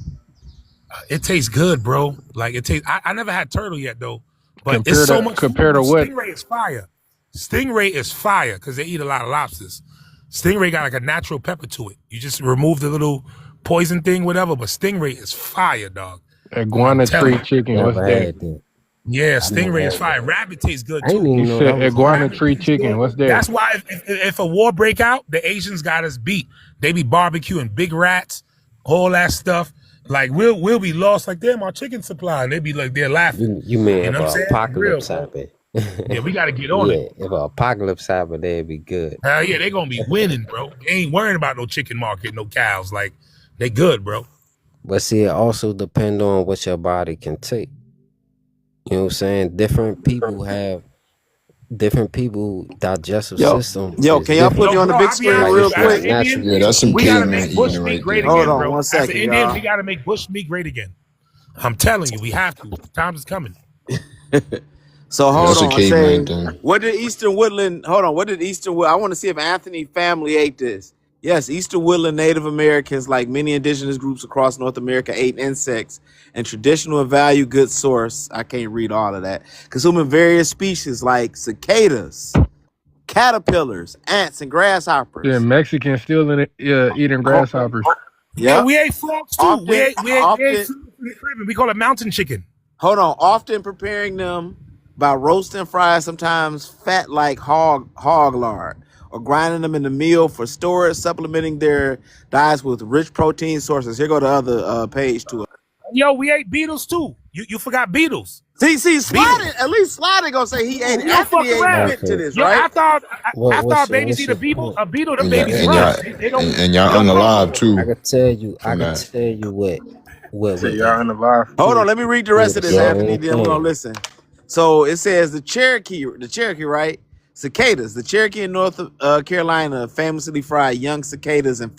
It tastes good, bro. Like it tastes. I never had turtle yet though, but it's Compared so to much food. compared to what? Stingray is fire. Stingray is fire because they eat a lot of lobsters. Stingray got like a natural pepper to it. You just remove the little poison thing, whatever. But stingray is fire, dog. I'm Iguana telling tree you. chicken. What's Never that? had that. Yeah, I never stingray is had that. fire. Rabbit tastes good I didn't too. He even know that said was a iguana thing. Rabbit tree tastes chicken. good. What's that? That's why if a war break out, the Asians got us beat. They be barbecuing big rats, all that stuff. Like we'll be lost. Like damn, our chicken supply, and they be like they're laughing. You mean You if know what I'm a saying? For real, apocalypse bro. happened? Yeah, we got to get on it. Yeah, if a apocalypse happened, that'd be good. Hell yeah, they gonna be winning, bro. They ain't worrying about no chicken market, no cows. Like they good, bro. But see, it also depends on what your body can take. You know what I'm saying? Different people digestive system Yo, is can y'all put me Yo, different. on the bro, big I'll be screen honest Like with real you. it's As not an quick? Indian, Yeah, naturally that's some we gotta caveman make bush eating meat right great there. Hold again, on bro. one As an second, Indian, we y'all. gotta make bush meat great again. I'm telling you, we have to. The time is coming. So Yeah, hold that's a on. caveman Say, thing. what did Eastern Woodland? Hold on. What did Eastern Wood? I want to see if Anthony family ate this. Yes, Eastern Woodland Native Americans, like many indigenous groups across North America, ate insects and traditional and value good source. I can't read all of that. Consuming various species like cicadas, caterpillars, ants, and Yeah, grasshoppers. Mexicans still in it, eating Ho- grasshoppers. Yeah, Yep. we ate frogs too. We Often, ate often, frogs in the Caribbean. We call it mountain chicken. hold on. Often preparing them by roasting, frying, sometimes fat like hog lard, or grinding them in the meal for storage, supplementing their diets with rich protein sources. Here go the other page to it. Yo, we ate beetles too. You forgot beetles. See, Beetles. Slotted, at least Slotted gonna say he ate it. We don't fuck Anthony ain't around. admit to okay. this, Yo, right? after our babies What's eat your point? a beetle, them And y'all babies and y'all run. They don't and y'all they don't crawl no unalive more. I too could tell you. I from could that. tell you what Say we y'all ate. in the live Hold on, too. let me read the We ate rest the of this, Yup. Anthony. same Then we're gonna thing. listen. So it says the Cherokee, right? Cicadas. The Cherokee in North Carolina famously fry young cicadas and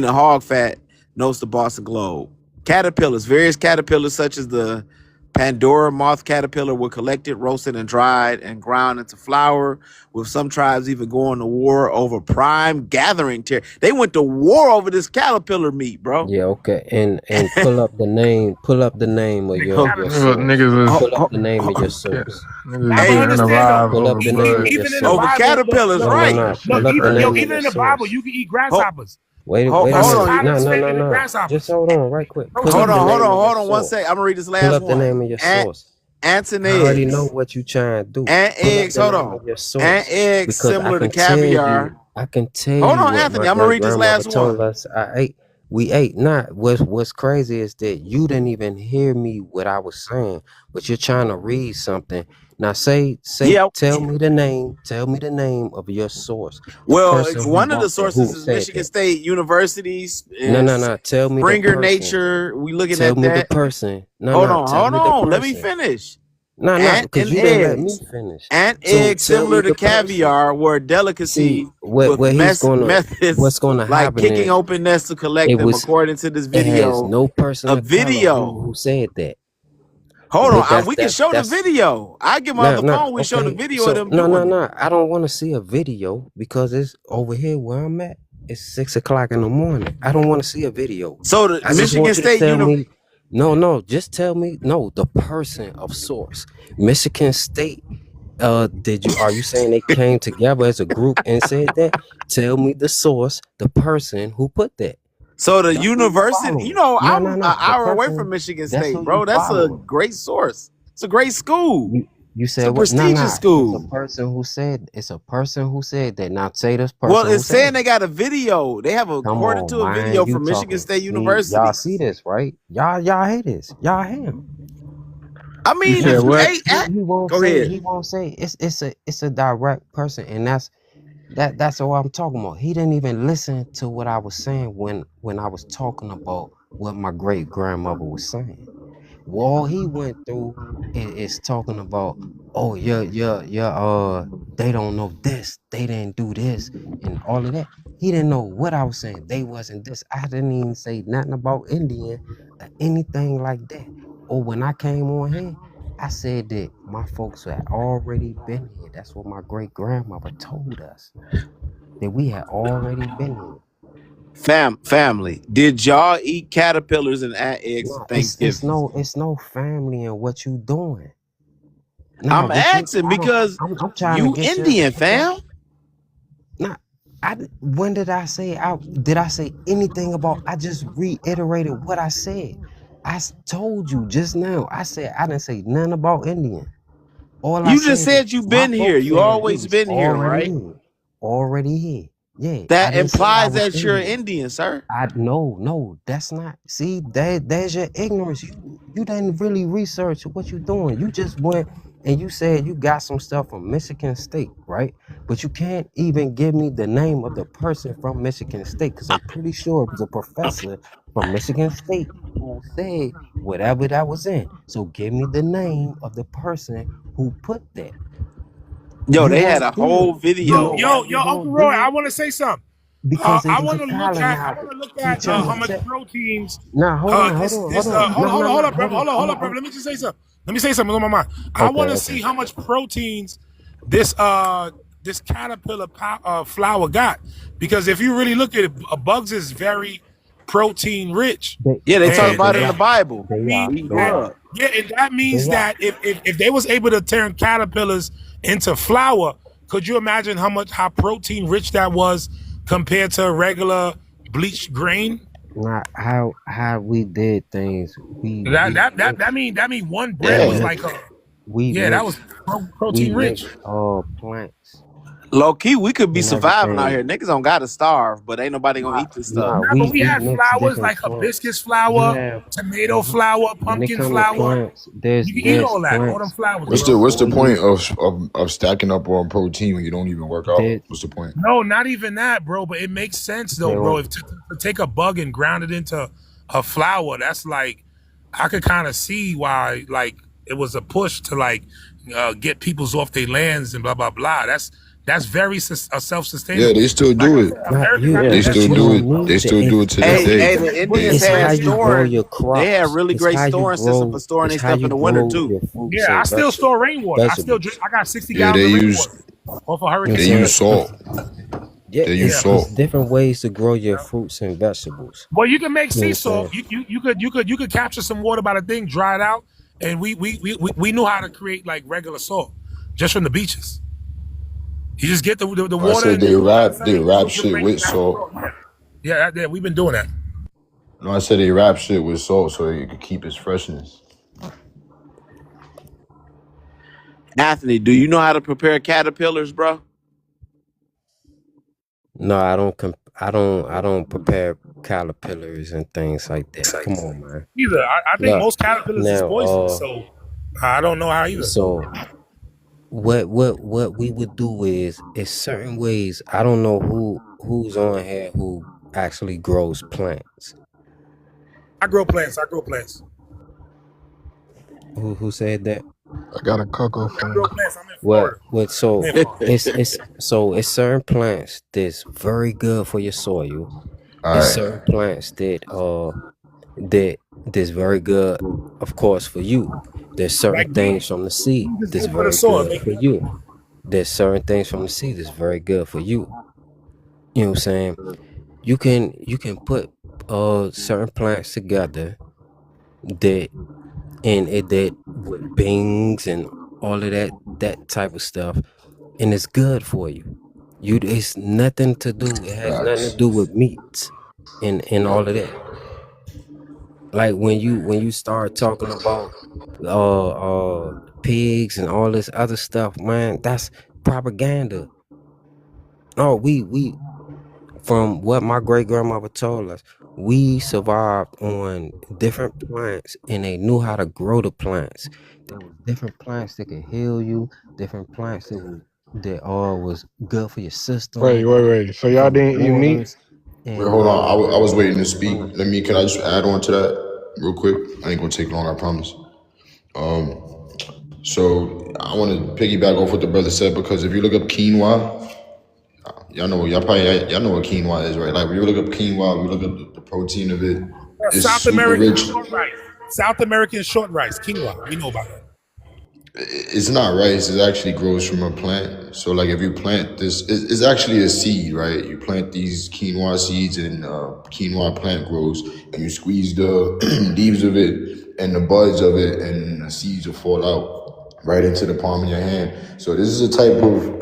the hog fat, notes the Boston Globe. Caterpillars, various caterpillars such as the Pandora moth caterpillar were collected, roasted, and dried and ground into flour, with some tribes even going to war over prime gathering They went to war over this caterpillar meat, bro. Yeah, okay. And pull up the name. Pull up the name of Big Ho- your caterpillar. source. Niggas is ho- Pull up ho- the name of ho- your yeah, source. niggas Now, is but hey, in the understand though, live Pull up over the name blood. of your even in the over source. Bible, caterpillars, No, no, right? no. look, Pull up the name of even your in the Bible, source. you can eat Ho- grasshoppers. Wait, Hold, wait a Like hold minute. on, Poseidon No, no, spit no, in the no. Just grasshoppers. hold on, right quick. Pull up hold the on, hold name on, of your hold on. One source. sec. I'm gonna read this Pull last up the one. name of your source. Ants and I already know eggs. what you trying to do. Ant Pull up eggs. the Hold name on. of your Ant source. eggs Because similar to caviar. I can tell Hold you on, what Anthony. my I'm gonna great read this grandmother last told one. us I ate. We ate not. What's crazy is that you didn't even hear me what I was saying, but you're trying to read something. Now Yeah. tell me the name. Tell me the name of your source. The Well, person who one of the wrote that, sources who is said Michigan that. State University's No, and no, no. Tell me the Springer person. Nature. We looking Tell at me the that. person. No, Hold no. on, Tell hold me the on. Let me person. finish. No, no, Ant because and you didn't let me eggs. finish. Ant So eggs tell me similar to the person. caviar were a See delicacy what with what he's gonna methods what's gonna like happen kicking is open nests to collect it them, was according to this it has video. no person A of color video. who said that. Hold But on, we can show the that's video. I get my not other phone. We show the okay. video of So them doing it. I don't want to see a video because it's over here where I'm at. It's 6 o'clock in the morning. I don't want to see a video. So the I just Michigan want you to State tell me. No, just tell me. No, the person of source. Michigan State Are you saying they came together as a group and said that? Tell me the source, the person who put that. So the That's who you university, following. I'm an No. The hour away from person, Michigan that's State, who you bro. That's a following. great source. It's a great school. You It's said a what? prestigious It's a school. person who said. It's a person who said that. Not say this Well, person who it's said saying it. they got a video. They have Come according on, to a man. video You from Michigan talking? State See, y'all University. see this, right? Y'all hate this. Y'all hate him. I You mean, said what? He won't go say. ahead. He won't say. It's a direct person, and that's what I'm talking about. He didn't even listen to what I was saying when I was talking about what my great grandmother was saying. All he went through is talking about, oh they don't know this, they didn't do this, and all of that. He didn't know what I was saying. They wasn't this. I didn't even say nothing about Indian or anything like that. Or when I came on here, I said that my folks had already been here. That's what my great grandmother told us. That we had already been here. Family, did y'all eat caterpillars and eggs for Nah, Thanksgiving? it's no family in what you doing. Nah, I'm what you asking I don't because I'm trying to you get your Indian, fam. nah. When did I say did I say anything about? I just reiterated what I said. Told you just now. I said I didn't say nothing about Indian. All I You just said is said you my been here. folks You said we always was been here, already right? here. Already here. Yeah. I That didn't say I implies was that you're Indian. Indian, sir. No, that's not. See, there's your ignorance. You didn't really research what you doing. You just went and you said you got some stuff from Michigan State, right? But you can't even give me the name of the person from Michigan State because I'm pretty sure it was a professor from Michigan State who said whatever that was in. So give me the name of the person who put that. Yo, You they had won't a do it. whole You know video. why you Uncle won't Roy, do I it? want to say something. Because I it's want a to look collar at now. how Teacher, much proteins. nah, hold on, This No, no, hold no, up, brother. Hold up, brother. Let me just say something. Let me say something on my mind. I Okay, want to okay. see how much proteins this this caterpillar flower got, because if you really look at it, bugs is very protein rich, They Yeah, they talk okay, about it in the Bible. they are, means Eat they that are, grub. and that means they are. that if they was able to turn caterpillars into flour, could you imagine how protein rich that was compared to a regular bleached grain? Not how we did things. We That mean one bread we was Yeah. like mix a we that was mix we protein rich. mix plants Low key, we could be and surviving out everything. here. Niggas don't gotta starve, but ain't nobody gonna eat this stuff. Nah, Nah, but we we had mix flours different like plants. hibiscus You flour, have tomato mhm. flour, When it pumpkin come to flour. plants, You can eat there's all that, all them plants. flowers, What's There's the bro. what's the point soy. of stacking up on protein when you don't even work out? There, What's the point? No, not even that, bro. But it makes sense though, okay, bro. well, If to take a bug and ground it into a flour, that's like I could kind of see why like it was a push to like get peoples off their lands and blah blah blah. That's very Yeah, self-sustainable. they still Like do I it. said, America got the They best still but you do food. it. don't They need to. still do it to this Bro, Hey, day. hey, listen, the what Indians It's had how you grow storing. your They had crops. really It's great how you storing system for grow. storing It's their how stuff you in the winter grow too. your fruits yeah, I and still store rainwater. I still drink. vegetables. I got 60 Yeah, gallons they of use rainwater off of You know what I'm they Hurricane use saying? Smith. salt. Yeah, They use Yeah. it's salt. different ways to grow your Yeah. fruits and vegetables. Well, you can make You know what sea I'm salt. saying? You could capture some water by the thing, dry it out, and we knew how to create like regular salt just from the beaches. You just get the I water said and you put it outside. they wrap You'll shit make with natural salt. salt. Yeah, we've been doing that. No, I said they wrap shit with salt so it could keep its freshness. Anthony, do you know how to prepare caterpillars, bro? No, I don't prepare caterpillars and things like that. Come on, man. Either I think Look, most caterpillars is now, poisonous, so I don't know how either. so what we would do is certain ways. I don't know who's on here who actually grows plants. I grow plants. I grow plants. Who said that? I got a cocoa I grow farm. plants. I'm in What Florida. what I'm so in Florida. it's certain plants that's very good for your soil. It's Alright. certain plants that that's very good, of course, for you. There's certain Like things beans. from the sea Beans is that's good for the very soil. good Make for beans. you. There's certain things from the sea that's very good for you. You know what I'm saying? You can put certain plants together that and it that with beans and all of that that type of stuff, and it's good for you. It's nothing to do. It has nothing to Facts. do with meats and all of Yep. that. Like when you start talking about pigs and all this other stuff, man, that's propaganda. No, we from what my great grandmother told us, we survived on different plants and they knew how to grow the plants. There was different plants that could heal you, different plants that was good for your system, Wait. So for y'all your didn't eat meat? waters, Wait, and hold on. I was waiting to speak. plants. Can I just add on to that real quick? I ain't gonna take long, I promise. So I want to piggyback off what the brother said because if you look up quinoa, y'all know what quinoa is, right? Like when you look up quinoa, we look up the protein of it. It's South super American rich. short rice. South American short rice, quinoa. We know about that. It's not rice. It actually grows from a plant. So like if you plant this, it's actually a seed, right? You plant these quinoa seeds and quinoa plant grows, and you squeeze the leaves of it and the buds of it, and the seeds will fall out right into the palm of your hand. So this is a type of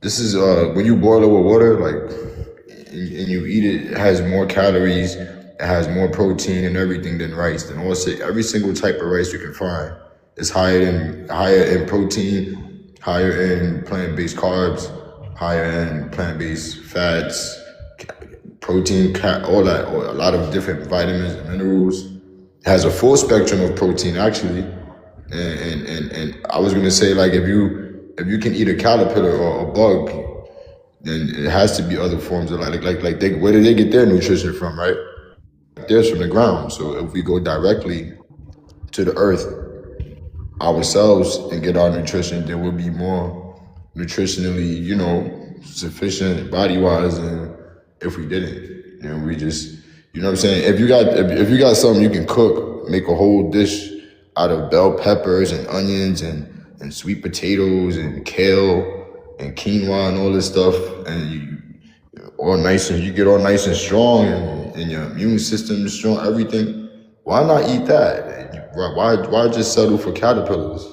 this is when you boil it with water, like, and you eat it, it has more calories, it has more protein and everything than rice. Than also every single type of rice you can find is higher in protein, higher in plant-based carbs, higher in plant-based fats, protein, all that, or a lot of different vitamins and minerals. It has a full spectrum of protein actually, and I was gonna say like if you can eat a caterpillar or a bug, then it has to be other forms of where did they get their nutrition from, right? Theirs from the ground. So if we go directly to the earth ourselves and get our nutrition, then we'll be more nutritionally, sufficient body wise than if we didn't. And we just, you know what I'm saying? If you got something you can cook, make a whole dish out of bell peppers and onions and sweet potatoes and kale and quinoa and all this stuff, and you get all nice and strong, and your immune system is strong, everything. Why not eat that? Why just settle for caterpillars?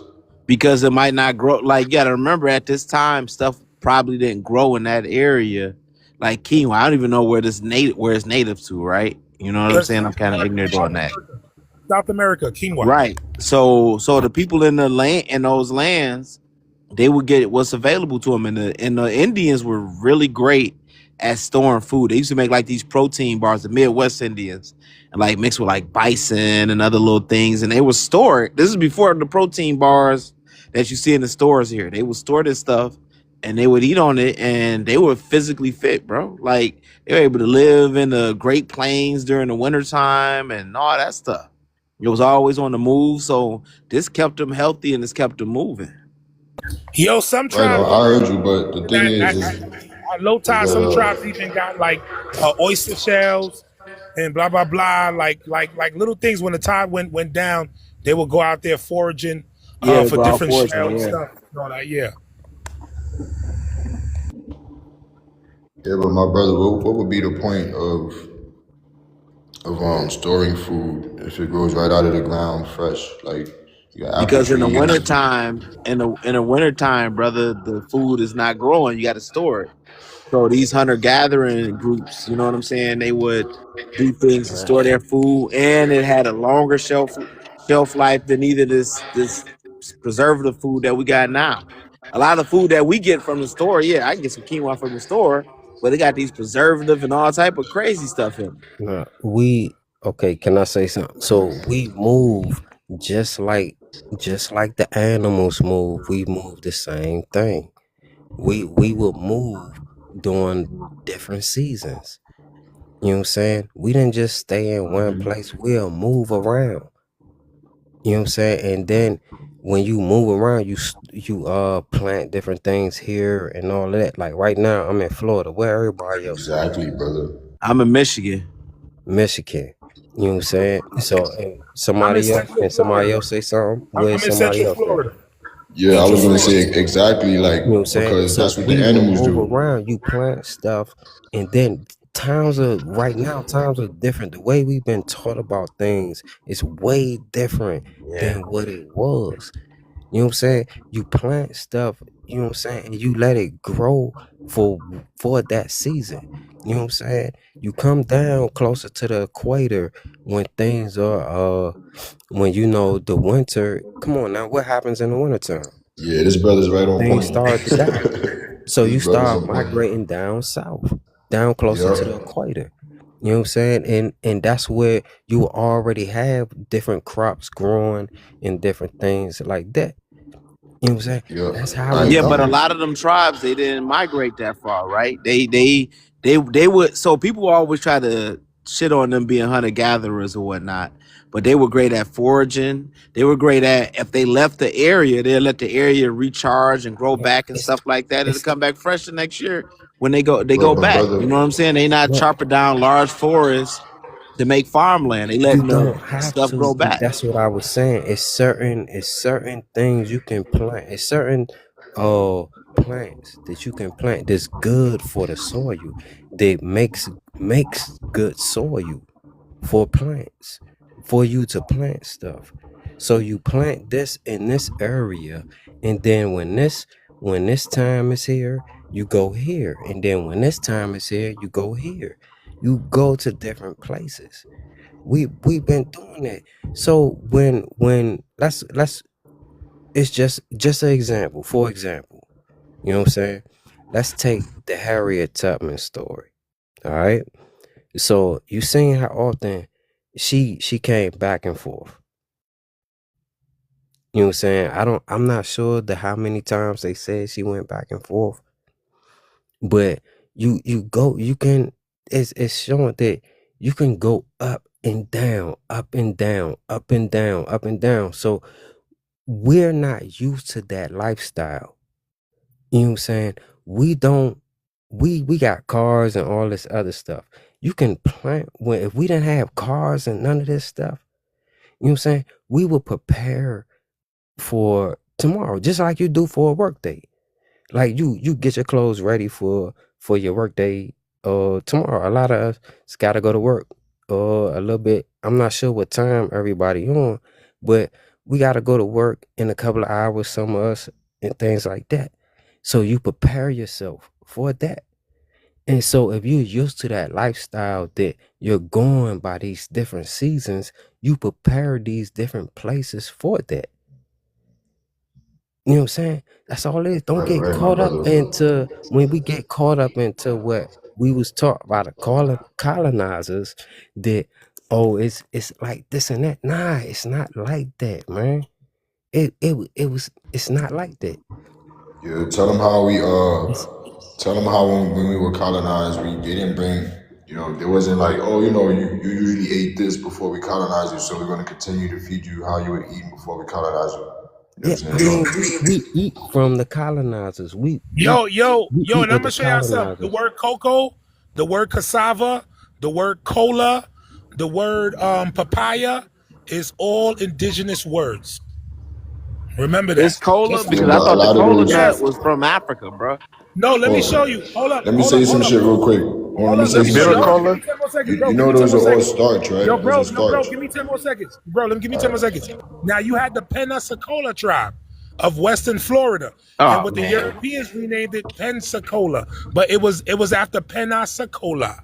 Because it might not grow. Like, you gotta remember at this time, stuff probably didn't grow in that area. Like quinoa, I don't even know where it's native to, right? You know what I'm saying? I'm kind of ignorant on that. South America, quinoa. Right. So the people in those lands, they would get what's available to them, and the Indians were really great at storing food. They used to make like these protein bars, the Midwest Indians, and like mixed with like bison and other little things, and they would store it. This is before the protein bars that you see in the stores here. They would store this stuff and they would eat on it, and they were physically fit, bro. Like they were able to live in the Great Plains during the wintertime and all that stuff. It was always on the move, so this kept them healthy and this kept them moving. Yo, some Right, tribes, I heard you, but the thing at low tide, some that tribes even got like oyster shells and blah blah blah, like little things. When the tide went down, they would go out there foraging Yeah, for go out different foraging, shells and yeah. stuff. And all that, yeah. but my brother, what would be the point of storing food if it grows right out of the ground fresh? Like you got apple Because in the trees. wintertime, brother, the food is not growing. You got to store it. So these hunter gathering groups, you know what I'm saying? They would do things to store their food, and it had a longer shelf life than either this preservative food that we got now. A lot of food that we get from the store, yeah, I can get some quinoa from the store, but they got these preservative and all type of crazy stuff in them. Okay, can I say something? So we move just like the animals move. We move the same thing. We will move during different seasons. You know what I'm saying? We didn't just stay in one place. We'll move around. You know what I'm saying? And then when you move around, you plant different things here and all that. Like right now, I'm in Florida. Where everybody else? Exactly, brother. I'm in Michigan. Michigan. You know what I'm saying? So I'm in somebody else, Central can somebody Florida. else say something? Where's I'm in somebody Central else at? Florida. Yeah, I Central was gonna say Florida. exactly, like, You know what I'm saying? because So that's what the we will animals move do. around, you plant stuff, and then times are different. The way we've been taught about things is way different Yeah. than what it was. You know what I'm saying? You plant stuff, you know what I'm saying, and you let it grow for that season. You know what I'm saying? You come down closer to the equator when things are when you know the winter. Come on now, what happens in the wintertime? Yeah, this brother's right on Things point. start to die. So This you brother's start on point. migrating down south, down closer to the Yep. equator. You know what I'm saying? And that's where you already have different crops growing and different things like that. You know what I'm saying? Yep. That's how All we Yeah, right. but a do. lot of them tribes they didn't migrate that far, right? They would. So people always try to shit on them being hunter gatherers or whatnot, but they were great at foraging. They were great at if they left the area, they'll let the area recharge and grow Yeah, back and it's stuff like that. It'll it's come back fresh the next year when they go But back. brother, You know what I'm saying? They not but chopping down large forests to make farmland. They you letting the don't have stuff to. grow back. That's what I was saying. It's certain things you can plant. It's certain uh plants that you can plant that's good for the soil. That makes good soil for plants, for you to plant stuff. So you plant this in this area, and then when this time is here, you go here, and then when this time is here, you go here. You go to different places. We've been doing that. So when let's it's just an example. For example, you know what I'm saying? Let's take the Harriet Tubman story. All right. So you seen how often she came back and forth. You know what I'm saying? I'm not sure the how many times they said she went back and forth, but you can it's showing that you can go up and down, up and down, up and down, up and down. So we're not used to that lifestyle. You know what I'm saying? We don't we got cars and all this other stuff. You can plant when if we didn't have cars and none of this stuff, you know what I'm saying? We will prepare for tomorrow, just like you do for a work day. Like you get your clothes ready for your work day tomorrow. A lot of us gotta go to work a little bit. I'm not sure what time everybody on, but we gotta go to work in a couple of hours, some of us, and things like that. So you prepare yourself for that. And so if you're used to that lifestyle that you're going by these different seasons, you prepare these different places for that. You know what I'm saying? That's all it is. Don't right, get right, my caught up brother. into when we get caught up into what we was taught by the colonizers that it's like this and that. Nah, it's not like that, man. It's not like that. Yeah, tell them how we It's tell them how when we were colonized, they didn't bring, there wasn't like, oh, you usually ate this before we colonized you, so we're gonna continue to feed you how you were eating before we colonized you. You know yeah, what I I'm saying? mean we eat from the colonizers. Yo, yo, We yo, eat and I'm what gonna the show y'all something. The colonizers. word cocoa, the word cassava, the word cola, the word papaya is all indigenous words. Remember It's that. cola Just Yeah, because I but a thought the lot of cola this. nut yes. was from Africa, bro. No, let me show Oh, you. Hold up, let me hold say up, some hold up, shit bro. real quick. Let Hold me up, say let The me some show bitter you. shit. Hold on, give color. me 10 more seconds, bro. You Give know me 10 those more are all seconds. starch, right? Yo, Those are bro, no, bro, starch. give me 10 more seconds. Bro, let me give me 10 more seconds. Now you had the Pensacola tribe of Western Florida. And Oh what the man. Europeans renamed it Pensacola. But it was after Pensacola.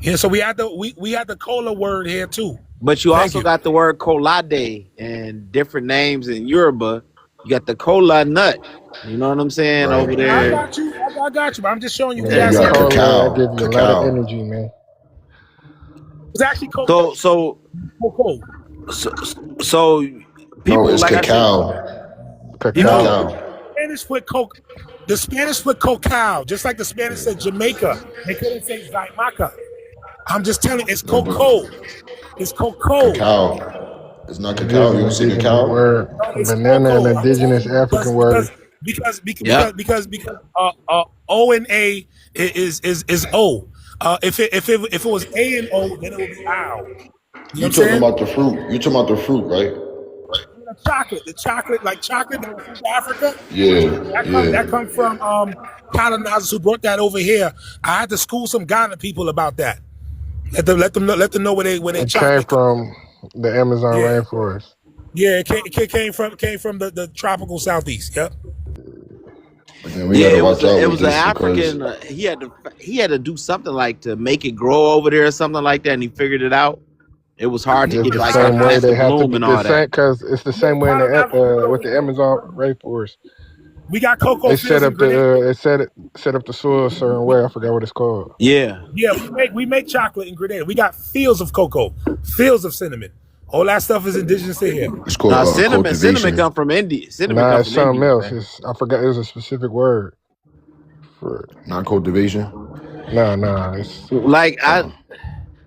Yeah, so we had the cola word here too. But you Thank also you. got the word colade and different names in Yoruba. You got the cola nut. You know what I'm saying Right? over I there. got you. I got you. But I'm just showing you we And Yeah, had you the got certain color that give cacao. you a lot of Cacao. energy, man. it's actually cocoa. So Cocoa. so so No, people it's like I said, cacao. No, Cacao. Cacao. Spanish put coke. The Spanish put cacao, just like the Spanish said Jamaica. They couldn't say Zaimaca. I'm just telling you, it's No, cocoa. but It's cocoa. cacao. It's not It is cacao. You an don't say indigenous word. cacao? No, it's Banana and cocoa. I'm telling indigenous you African word. yep. because O and A is O. If it was A and O, then it would be ow. You know what You I'm talking saying? about the fruit. You talking about the fruit, right? The chocolate that was from Africa. Yeah, That come yeah. from colonizers who brought that over here. I had to school some Ghana people about that. Let them know where they It came chocolate come. from the Amazon Yeah, rainforest. Yeah, it came from the tropical southeast. Yep. But then we gotta watch out it with was an this because African. He had to do something like to make it grow over there or something like that, and he figured it out. It was hard to It's get the like a same way plant to they have to bloom be and the all same that. because it's the Yeah, same way in part of Africa, with the Amazon rainforest. we got cocoa They set fields in up Grenada. set up the soil a certain way. I forgot what it's called. Yeah. Yeah, we make chocolate in Grenada. We got fields of cocoa, fields of cinnamon. All that stuff is indigenous to here. it's called Now cinnamon cultivation. come from India. Cinnamon Nah, come it's from something India, else. man. I forgot. It was a specific word for it. Not cultivation. Nah. It's Like Uh,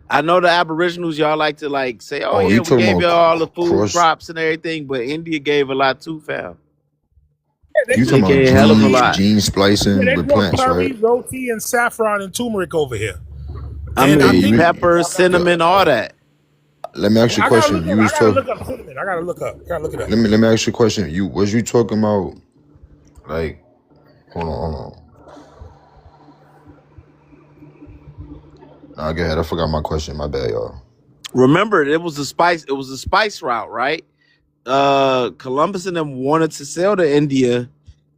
I know the Aboriginals, y'all like to like say, "Oh oh, yeah, you we talking gave about y'all all the food cross? crops and everything," but India gave a lot too, fam. Yeah, You They talking about gave a hell of a lot. gene yeah, splicing they with grow plants, curry, right? roti, and saffron and turmeric over here. I And I Hey, mean, think pepper, yo, cinnamon, all that. let me ask you a I gotta question. look up. You I was gotta talking. look up cinnamon. I gotta look up. Gotta look it up. Let me ask you a question. You talking about like? Hold on. Nah, go ahead. I forgot my question. My bad, y'all. Remember, it was a spice. It was a spice route, right? Columbus and them wanted to sell to India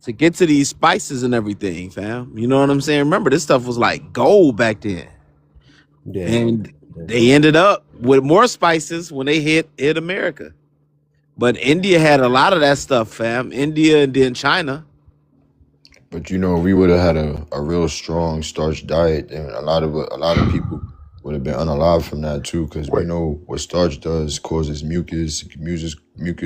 to get to these spices and everything, fam. You know what I'm saying? Remember, this stuff was like gold back then, Yeah. and they ended up with more spices when they hit America. But India had a lot of that stuff, fam. India and then China. But you know, we would have had a real strong starch diet, and a lot of people would have been unalive from that too, because we wait. know what starch does causes mucus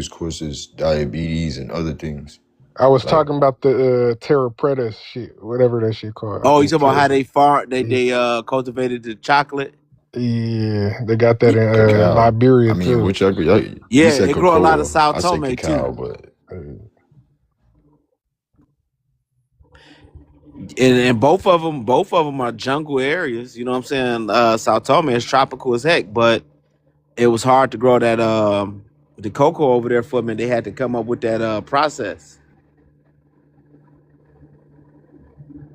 causes diabetes and other things. I was Like, talking about the Terra Preta shit, whatever that shit called. I Oh, you think talking about how Terra. they cultivated the chocolate? Yeah, they got that in cacao. I Liberia mean, too. which you Yeah, said it grow a lot of cocoa. Sao I said Tome cacao, too. but Uh, And both of them are jungle areas. You know what I'm saying? Sao Tome is tropical as heck, but it was hard to grow that the cocoa over there for me. They had to come up with that process.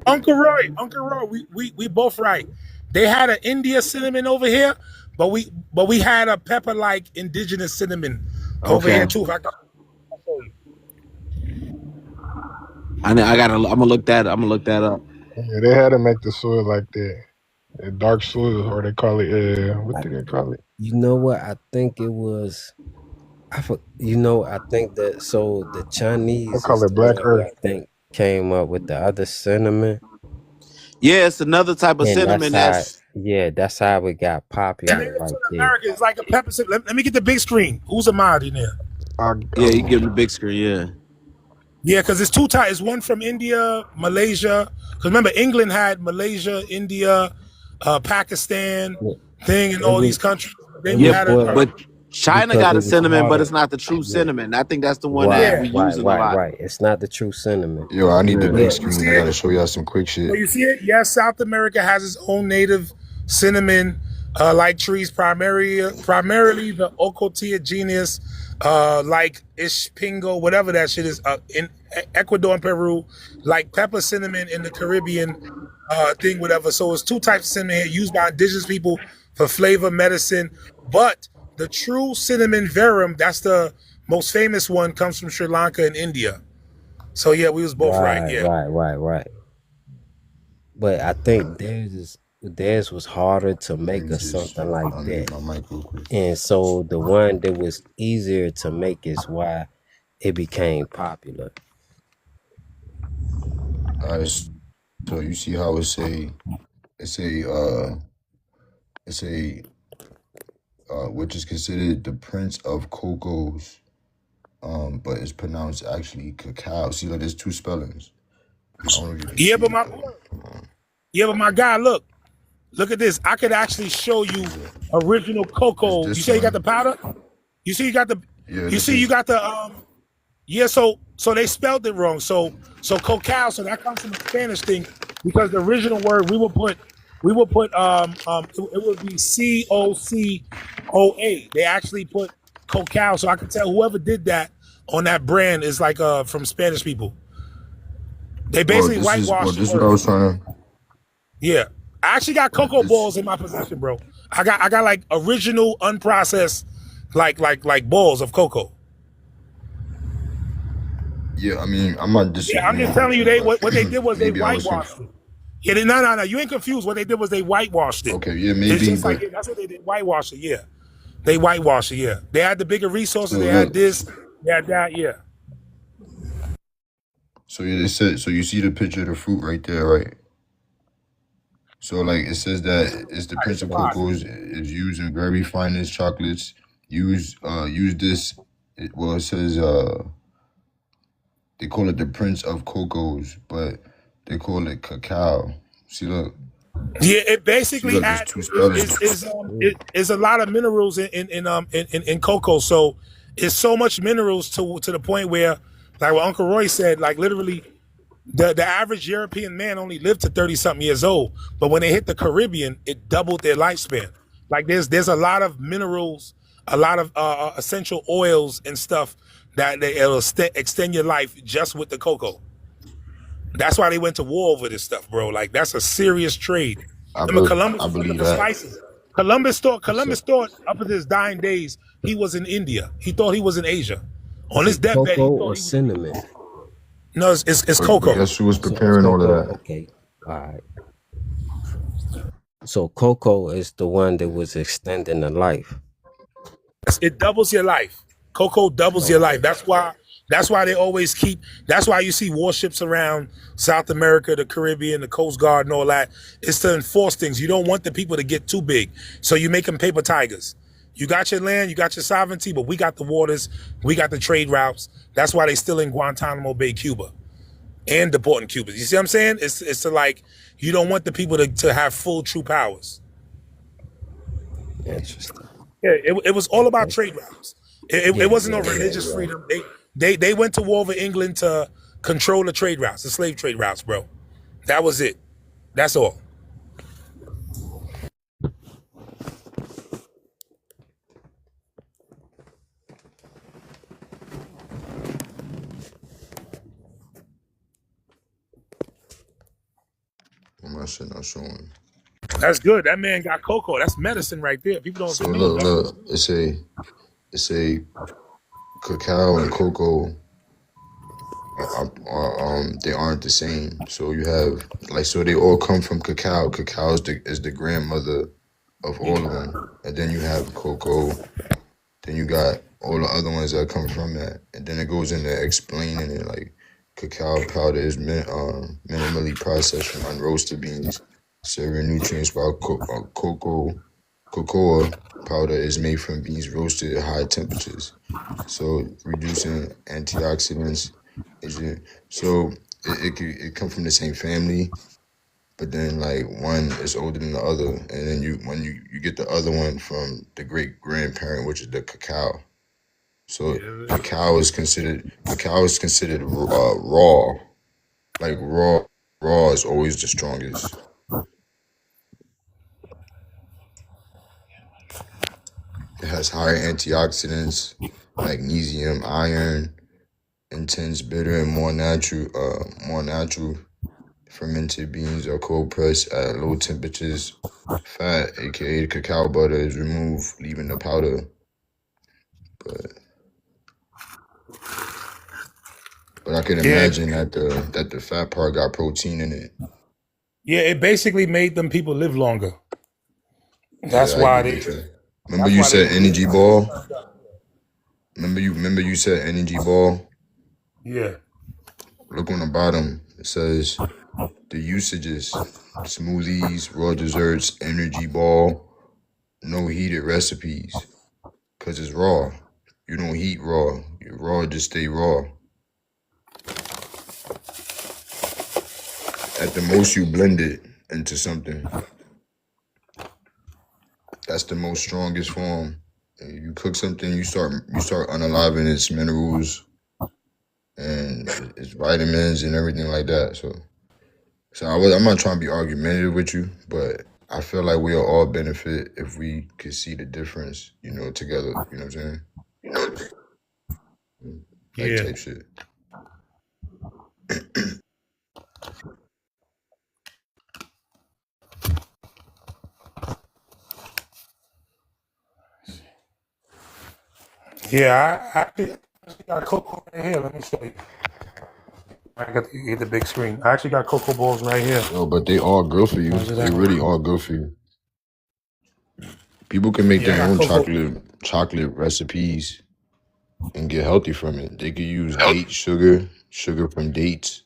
Uncle Roy, we both right. They had an India cinnamon over here, but we had a pepper like indigenous cinnamon over Okay, here too. If I got, I'm gonna look that. I'm gonna look that up. yeah, they had to make the soil like that. Dark soil, or they call it. What do they call it? You know what? I think it was. I think that so the They Chinese call is it the Black one who Earth. I think came up with the other cinnamon, Yeah, it's another type of and cinnamon that's that's how it got popular native to right there. America is like a pepper cinnamon. Let me get the big screen. Who's a mod in there? yeah. You give them the big screen. Yeah. Yeah, because it's two types. It's one from India, Malaysia. Because remember, England had Malaysia, India, Pakistan, thing, and It all these was countries. Then it you Yeah, was had for but China because got a it was cinnamon, but harder. it's not the true Yeah. cinnamon. I think that's the one that Right, we yeah. right, using a right, lot. right. It's not the true cinnamon. yo, I need the Yeah. big You see screen. I gotta it? show y'all some quick So shit. you see it? Yes, South America has its own native cinnamon like trees, primarily the Ocotea genus, like Ishpingo, whatever that shit is, in Ecuador and Peru, like pepper cinnamon in the Caribbean thing, whatever. So it's two types of cinnamon here used by indigenous people for flavor, medicine. But the true cinnamon verum, that's the most famous one, comes from Sri Lanka and India. So yeah, we was both right. Right, Yeah. right. But I think theirs was harder to Let make me or just something like unmute that. my mic real quick. And so the one that was easier to make is why it became popular. Alright, so you see how it's a which is considered the prince of cocoas, but it's pronounced actually cacao. See, like there's two spellings. I don't know if you can Yeah, see but it my though. Hold on. guy, look at this. I could actually show you original It's cocoa. You this say you got the one. powder? You see you got the Yeah, you this see you is got the yeah, so they spelled it wrong. So cacao, so that comes from a Spanish thing because the original word we would put it would be COCOA. They actually put cacao, so I can tell whoever did that on that brand is like from Spanish people. They basically whitewashed the this is what I word. was trying to. Yeah. I actually got But cocoa this balls in my possession, bro. I got like original unprocessed like balls of cocoa. Yeah, I mean, I'm not Yeah, I'm just disagreeing telling with you, you, they but what they did was they maybe I was whitewashed it. Yeah, no, you ain't confused. What they did was they whitewashed it. okay. Yeah, It's maybe, just like but yeah, that's what they did. Whitewash it. Yeah, they whitewashed it. Yeah, they had the bigger resources. so They had look, this. They had that. Yeah. so yeah, they said so. You see the picture of the fruit right there, right? So like it says that it's the Right, Prince it's a of lot. Cocoa is used in very finest chocolates. Use this. Well, it says they call it the Prince of Cocoas, but they call it cacao. See, look. Yeah, it See, basically look. There's add two spellings. Mm. it is a lot of minerals in cocoa. So it's so much minerals to the point where, like what Uncle Roy said, like literally the average European man only lived to 30 something years old, but when they hit the Caribbean, it doubled their lifespan. Like there's a lot of minerals, a lot of essential oils and stuff it'll extend your life just with the cocoa. That's why they went to war over this stuff, bro. Like that's a serious trade. Remember, Columbus I was looking believe for that. spices. Columbus thought So, up to his dying days he was in India. He thought he was in Asia. On Is his it deathbed, cocoa he thought or he was in India. cinnamon? No, it's but cocoa. guess who was So it's preparing all of cocoa. that? Okay. All right. So cocoa is the one that was extending the life. It doubles your life. Cocoa doubles your life. Okay. That's why they always keep. That's why you see warships around South America, the Caribbean, the Coast Guard, and all that. It's to enforce things. You don't want the people to get too big, so you make them paper tigers. You got your land, you got your sovereignty, but we got the waters, we got the trade routes. That's why they still in Guantanamo Bay, Cuba, and deporting Cubans. You see what I'm saying? It's to like you don't want the people to have full true powers. Interesting. Yeah, it was all about Okay. trade routes. It Yeah, wasn't yeah, no yeah, religious yeah. freedom. They went to war over England to control the trade routes, the slave trade routes, bro. That was it. That's all. My shit not showing. That's good. That man got cocoa. That's medicine right there. People don't So even know that. look. It's a cacao and cocoa they aren't the same. So you have so they all come from cacao. Cacao is the grandmother of all of them, and then you have cocoa. Then you got all the other ones that come from that, and then it goes into explaining it like cacao powder is minimally processed from unroasted beans, serving nutrients, while cocoa powder is made from beans roasted at high temperatures, so reducing antioxidants. So it come from the same family, but then like one is older than the other, and then you get the other one from the great grandparent, which is the cacao. So Yeah. cacao is considered raw. Like raw is always the strongest. It has higher antioxidants, magnesium, iron, intense bitter, and more natural fermented beans are cold pressed at low temperatures. Fat, aka cacao butter, is removed, leaving the powder. But I could Yeah, imagine that the fat part got protein in it. yeah. It basically made them people live longer. Yeah, That's I why agree they. with you. Remember That's you why they. said energy ball. Remember you said energy ball. Yeah. Look on the bottom. It says the usages: smoothies, raw desserts, energy ball, no heated recipes, cause it's raw. You don't heat raw. You're raw, just stay raw. At the most, you blend it into something. That's the most strongest form. You cook something, you start unaliving its minerals and its vitamins and everything like that. So I'm not trying to be argumentative with you, but I feel like we'll all benefit if we could see the difference, together. You know what I'm saying? Like Yeah. type shit. Yeah. I got cocoa right here. Let me show you. I got to get the big screen. I actually got cocoa balls right here. Yo, but they all good for you. They really all good for you. People can make their own chocolate recipes and get healthy from it. They could use date sugar from dates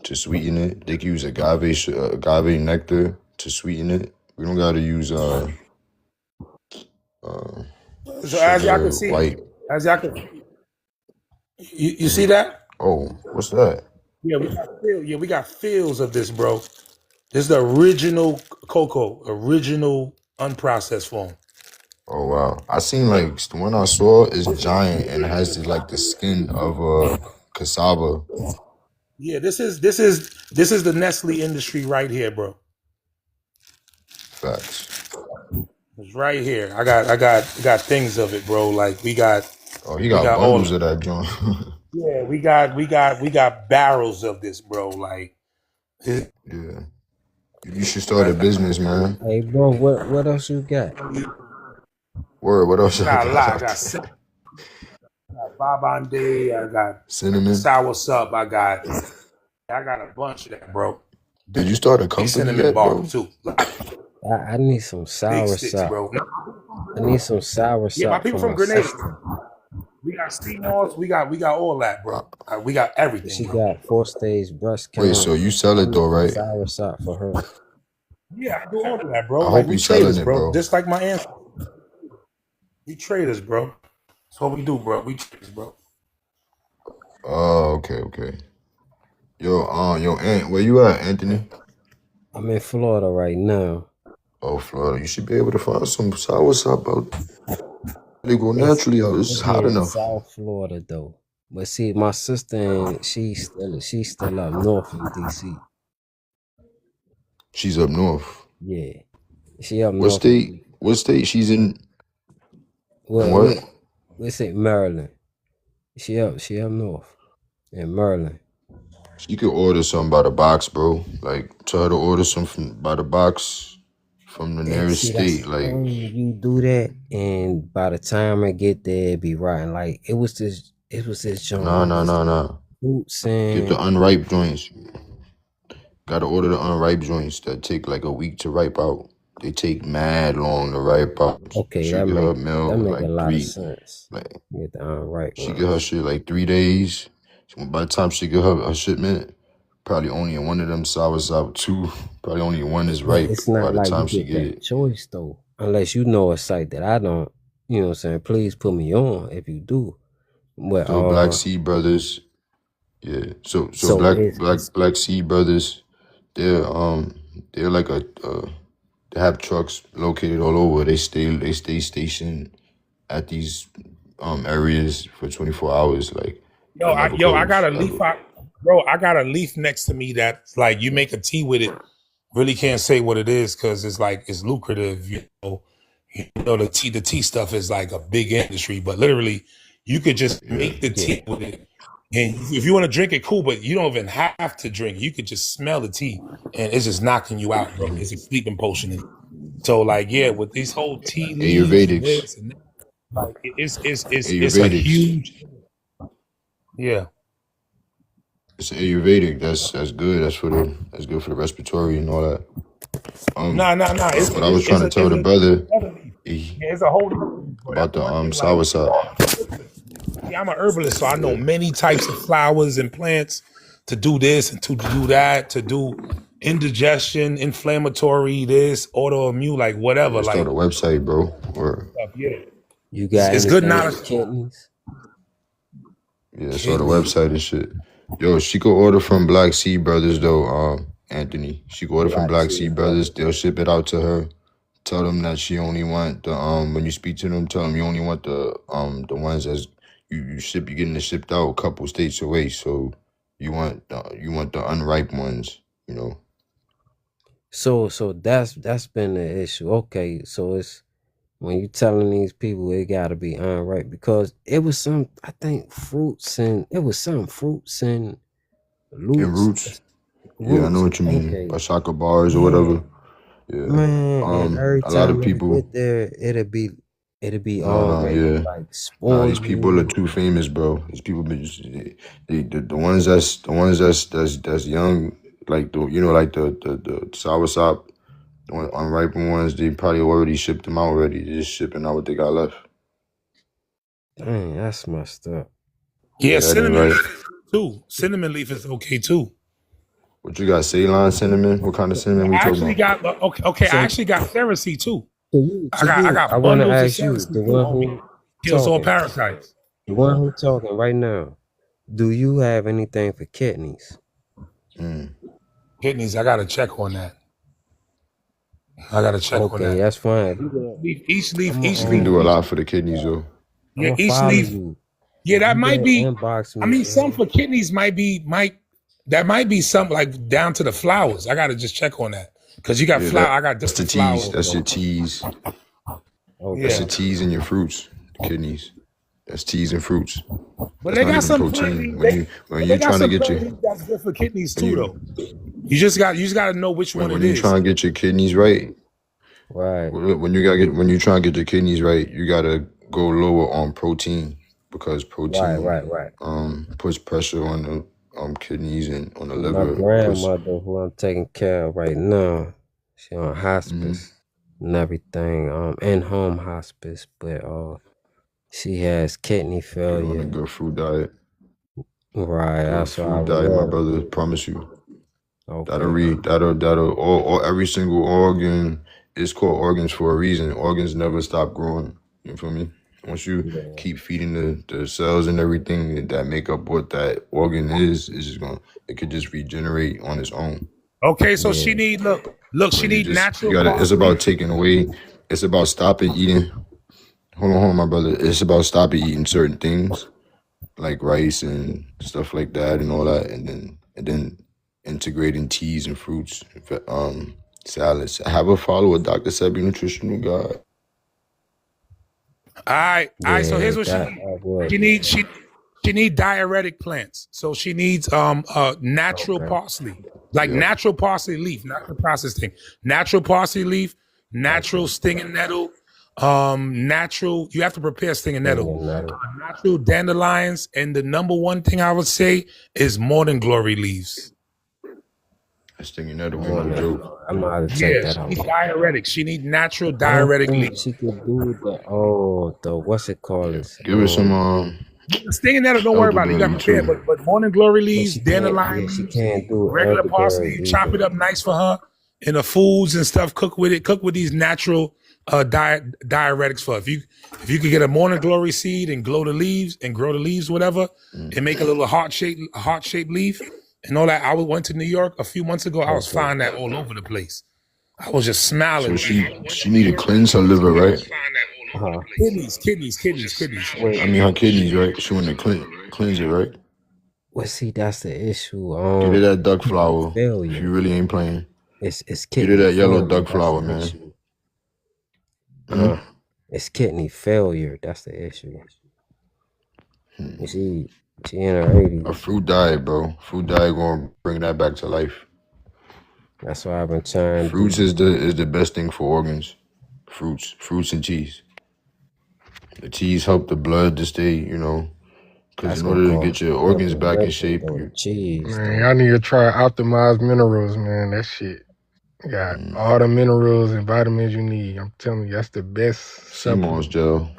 to sweeten it. They could use agave nectar to sweeten it. We don't gotta use So as y'all can see, you see that? Oh, what's that? Yeah, we got fields of this, bro. This is the original cocoa, original unprocessed form. Oh wow! I seen like the one I saw is giant and it has the skin of cassava. Yeah, this is the Nestle industry right here, bro. Facts. It's right here. I got things of it, bro. Like we got. Oh, he got bundles of that joint. Yeah, we got barrels of this, bro. Like, yeah. You should start a business, man. Hey, bro, what else you got? Word, what else? I got a lot. I got Babande. I got cinnamon, sour sup. I got a bunch of that, bro. Did you start a company yet, bro? Too. I need some sour sop, bro. I need some sour sop. Yeah, my people from Grenada. We got steamers. We got all that, bro. We got everything. She bro. got 4-stage breast cancer. Wait, so you sell it though, right? Sour sop for her. Yeah, I do all of that, bro. I hope you selling it, bro. Just like my ancestors. We traders, bro. That's what we do, bro. We traders, bro. Oh, okay. Yo, Aunt, where you at, Anthony? I'm in Florida right now. Oh, Florida. You should be able to find some sour sop out. They go naturally out. It's hot enough. South Florida though. But see, my sister, she's still up north in DC. She's up north. Yeah, she up north. What state she's in? What? Let's say Maryland. She up north in Maryland. You could order something by the box, bro. Like tell her to order something by the box from the nearest state. Like you do that, and by the time I get there, it be rotten. Like it was this joint. No. Fruits and get the unripe joints. Gotta order the unripe joints that take like a week to ripe out. They take mad long to ripe out. Okay, that make a lot of sense. Like, get the unripe. She get her shit like 3 days. By the time she get her shipment, probably only one of them sour sop, 2. Probably only one is ripe. It's not by the like time you she get that choice though, unless you know a site that I don't. You know what I'm saying? Please put me on if you do. But Black Sea Brothers, yeah. So Black Sea Brothers, they're like they have trucks located all over. They stay stationed at these areas for 24 hours. Like I got a leaf out, bro. I got a leaf next to me that's like you make a tea with it. Really can't say what it is because it's lucrative. You know the tea stuff is like a big industry, but literally you could just make the tea with it. And if you want to drink it, cool, but you don't even have to drink. You could just smell the tea, and it's just knocking you out, bro. It's a sleeping potion. So, like, yeah, with these whole tea leaves, Ayurvedics, like it's a huge, yeah. It's Ayurvedic. That's good. That's good for the respiratory and all that. Nah. But I was trying to tell the brother it's a whole about the sour sop. Yeah, I'm an herbalist, so I know many types of flowers and plants to do this and to do that, to do indigestion, inflammatory, this, autoimmune, like whatever. Start a website, bro. Yeah. You got it's good knowledge. Yeah, start a website and shit. Yo, she could order from Black Sea Brothers though, Anthony. She could order from Black Sea Brothers. They'll ship it out to her. Tell them that she only want the when you speak to them, tell them you only want the ones that's you getting it shipped out a couple states away. So you want the unripe ones, you know. So that's been the issue. Okay, so it's when you telling these people it gotta be unripe because it was some fruits and roots. And roots. Yeah, I know what you mean. Okay. By chocolate bars or whatever. Yeah. Man, and every a lot of time people get there, it'll be It'll be No, already yeah. like Nah, these people are spoiled. too famous, bro. These people been just the ones that's young, like like the soursop, the unripened ones. They probably already shipped them out already. They're just shipping out what they got left. Dang, that's messed up. Yeah, Yeah, that ain't cinnamon right. leaf is good too. Cinnamon leaf is okay too. What you got? Ceylon cinnamon? What kind of cinnamon we I talking actually about? got okay. I So actually got Cersei too. to I you, I got want to bundles of ask you, Cersei the too, one homie. who Kills all talking, parasites. the one who talking right now. Do you have anything for kidneys? Kidneys, I gotta check on that. I gotta check on Okay, that. that's fine. Each leaf, You can do a lot for the kidneys though. I'm yeah, gonna each follow leaf. you. Yeah, that You might gotta be. inbox I me. mean, some for kidneys might be some like down to the flowers. I gotta just check on that because you got Yeah, flower. I got that's the different teas. flowers. That's your teas. That's the Yeah, teas and your fruits. The kidneys. That's teas and fruits. but That's they not got even some plant protein. leaf. When They you're got trying to some get plant your leaf that's good for kidneys when too, though. You just got to know which one when it you is. trying to get your kidneys right, Right. when you trying to get your kidneys right, you gotta go lower on protein because protein Right. puts pressure on the kidneys and on the My liver. grandmother, who I'm taking care of right now, she on hospice and everything, in-home hospice, but she has kidney Get on a failure. good fruit diet. Right, Good that's what I fruit was diet, my on. brother. Promise you. Okay. That'll all every single organ is called organs for a reason. Organs never stop growing. You feel me? Once you keep feeding the cells and everything that make up what that organ is just it could just regenerate on its own. Okay, so she need she need natural. It's about taking away. It's about stopping eating. Hold on, my brother. It's about stopping eating certain things like rice and stuff like that and all that, and then integrating teas and fruits, salads. Have a follow a Dr. Sebi nutritional guide. All right. So here's what she needs. She need diuretic plants. So she needs natural parsley, like natural parsley leaf, not the processed thing. Natural parsley leaf, natural stinging nettle, natural. You have to prepare stinging nettle, natural dandelions, and the number one thing I would say is morning glory leaves. Stinging nettle ain't no joke. I'm gonna take that out. She need diuretic. She need natural diuretic leaves. She could do the what's it called? Give her some stinging nettle, don't worry about it. You got prepared. But morning glory leaves, dandelion, she can't do regular parsley. Chop it up nice for her in the foods and stuff. Cook with it. Cook with these natural diuretics for her. If you could get a morning glory seed and grow the leaves, whatever, and make a little heart shaped leaf and all that. I went to New York a few months ago. I was finding that all over the place. I was just smiling. So she need to cleanse her liver, right? Kidneys. I mean her kidneys, right? She want to cleanse it, right? Well, see, that's the issue. Get her that duck flower. If you really ain't playing, it's get her that yellow duck flower, man. It's kidney failure. That's the issue. You see, she in her 80s. A fruit diet, bro. Fruit diet gonna bring that back to life. That's why I've been trying. Fruits is the best thing for organs. Fruits and cheese. The cheese help the blood to stay, because in order to get your organs back in shape, man, y'all need to try optimized minerals, man. That shit got all the minerals and vitamins you need. I'm telling you, that's the best supplement. Gel.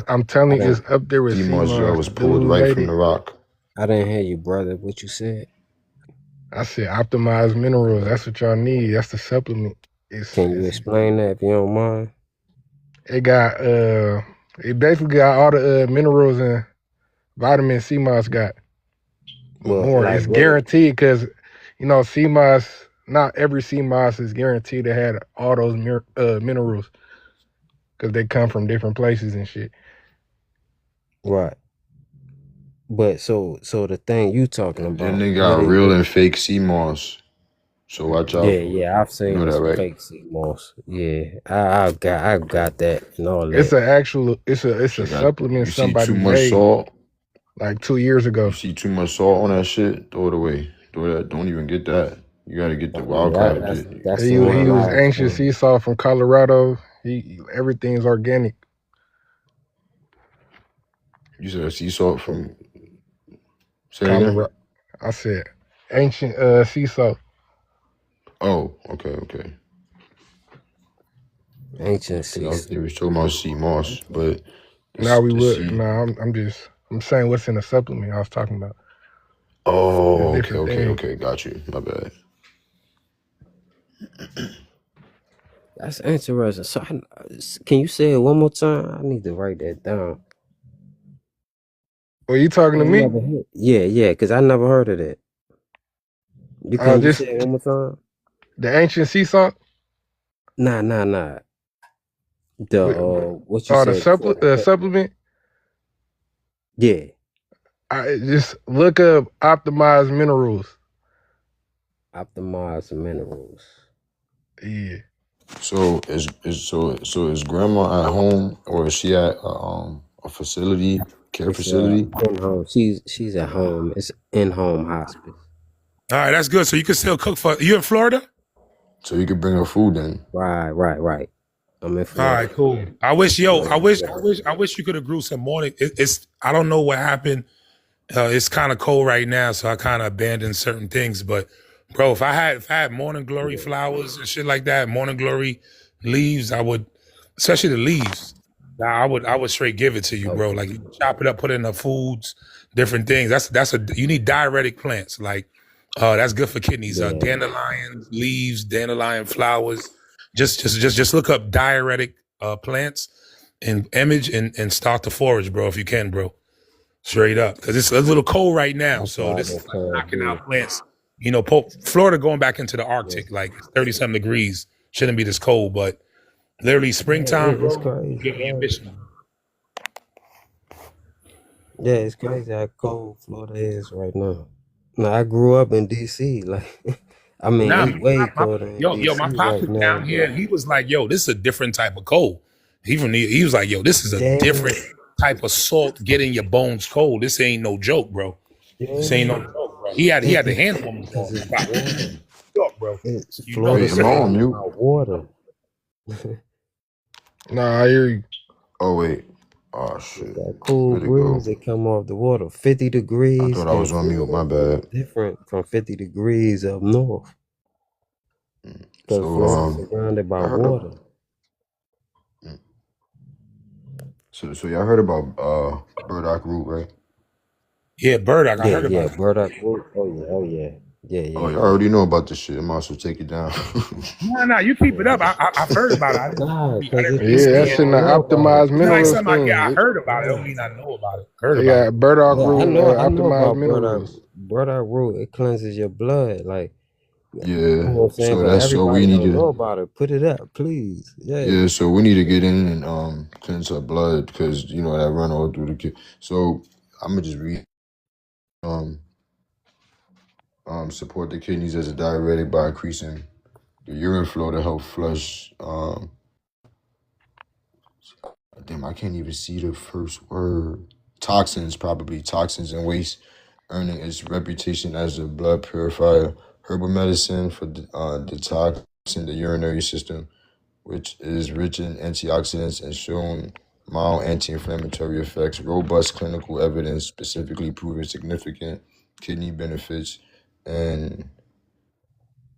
I'm telling you, it's up there with CMOS gel was pulled right from the rock. I didn't hear you, brother. What you said? I said optimized minerals. That's what y'all need. That's the supplement. Can you explain that if you don't mind? It got it basically got all the minerals and vitamins CMOS got. More. It's guaranteed because CMOS. Not every CMOS is guaranteed to have all those minerals because they come from different places and shit. Right. But so the thing you talking about? Then they got real and fake CMOS. So watch out. Yeah, I've seen that, right? fake CMOS. Yeah, I got that and all that. It's a supplement somebody made salt, like 2 years ago. You see too much salt on that shit, throw it away. Don't even get that. You gotta get the wild crab. He was anxious. He saw from Colorado. Everything's organic. You said sea salt from. Say it Colorado. again. I said ancient sea salt. Oh, okay. Ancient Because I was seas. they was talking about sea moss, but Now we the would. sea. No, I'm saying what's in the supplement I was talking about. Oh, It's different things. okay. Got you. My bad. That's interesting. So, can you say it one more time? I need to write that down. Well, you talking to me? Yeah, because I never heard of that. Can you say it one more time? The ancient sea salt? Nah. What you the said? supplement? Yeah. I just look up optimized minerals. Optimized minerals. Yeah. So is grandma at home or is she at a facility, care facility? In home. She's at home. It's in-home hospice. All right, that's good. So you can still cook for you in Florida? So you could bring her food in. Right. I'm in Florida. All right, cool. I wish you could have grew some morning. It's I don't know what happened. It's kind of cold right now, so I kind of abandoned certain things. But bro, if I had morning glory flowers and shit like that, morning glory leaves, I would, especially the leaves. I would straight give it to you, bro. Like you chop it up, put it in the foods, different things. You need diuretic plants. Like that's good for kidneys. Dandelions leaves, dandelion flowers. Just look up diuretic plants and image and start to forage, bro, if you can, bro. Straight up, because it's a little cold right now, so this is like knocking out plants. You know, Florida going back into the Arctic, like 30-something degrees. Shouldn't be this cold, but literally springtime, It's bro. crazy. Give me ambition. Yeah, it's crazy how cold Florida is right now. No, I grew up in DC. Like, I mean, it's way colder in DC my pops right is now. down here, and he was like, "Yo, this is a different type of cold." He was like, "Yo, this is a different type of salt getting your bones cold. This ain't no joke, bro. This ain't no joke, bro." He had the hand warmers on. Bro. Florida's about water. Nah, I hear you. Oh wait. Oh shit. That cool breeze that come off the water. 50 degrees. I thought I was on mute, my bad. Different from 50 degrees up north. Because Florida's surrounded by water. So y'all heard about burdock root, right? Yeah, burdock. I heard about burdock root. Oh yeah. Oh, you already know about this shit. I might as well take it down. No, you keep it up. I've heard about it. That's in the optimized minerals thing. I heard about it. I don't mean I know about it. Burdock root, optimized minerals. Burdock root, it cleanses your blood. Like, yeah. You know what I'm saying? So but that's so we need to know about it. Put it up, please. Yeah. So we need to get in and cleanse her blood because you know that run all through the kid. So I'm gonna just read. Support the kidneys as a diuretic by increasing the urine flow to help flush. Damn, I can't even see the first word. Toxins and waste, earning its reputation as a blood purifier. Herbal medicine for detoxing the urinary system, which is rich in antioxidants and shown mild anti-inflammatory effects. Robust clinical evidence specifically proving significant kidney benefits and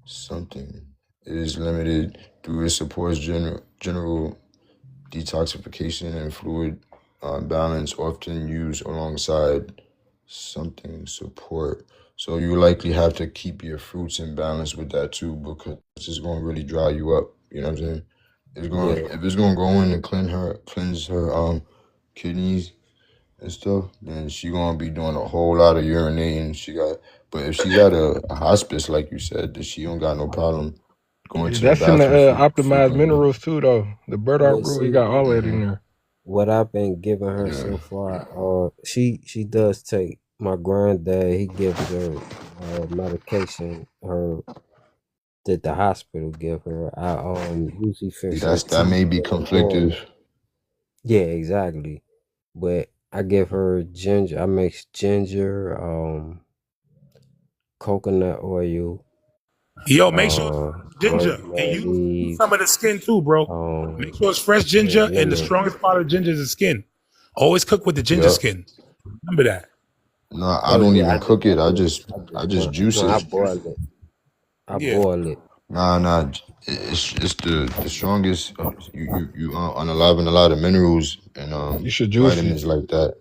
something. It is limited through it supports general detoxification and fluid balance, often used alongside something support. So you likely have to keep your fruits in balance with that too, because it's going to really dry you up. You know what I'm saying? It's going if it's going to go in and cleanse her kidneys and stuff, then she going to be doing a whole lot of urinating. But if she's at a hospice, like you said, that she don't got no problem going to the bathroom. That's in the optimized minerals too, though. The burdock root, you got all that in there. What I've been giving her so far, she does take. My granddad, he gives her medication. That the hospital give her. I usually fix that may be conflictive. Yeah, exactly. But I give her ginger. I mix ginger, coconut oil, Yo, make sure it's ginger and rosemary use leaves, some of the skin too, bro. Make sure it's fresh yeah, ginger, and the lemon. strongest part of ginger is the skin. Always cook with the ginger Yep. skin. Remember that. No, I Oh don't yeah, even cook it. I just juice I it. boil it. I Yeah. boil it. Nah. It's the strongest. You unalive a lot of minerals and You should juice it. vitamins like that.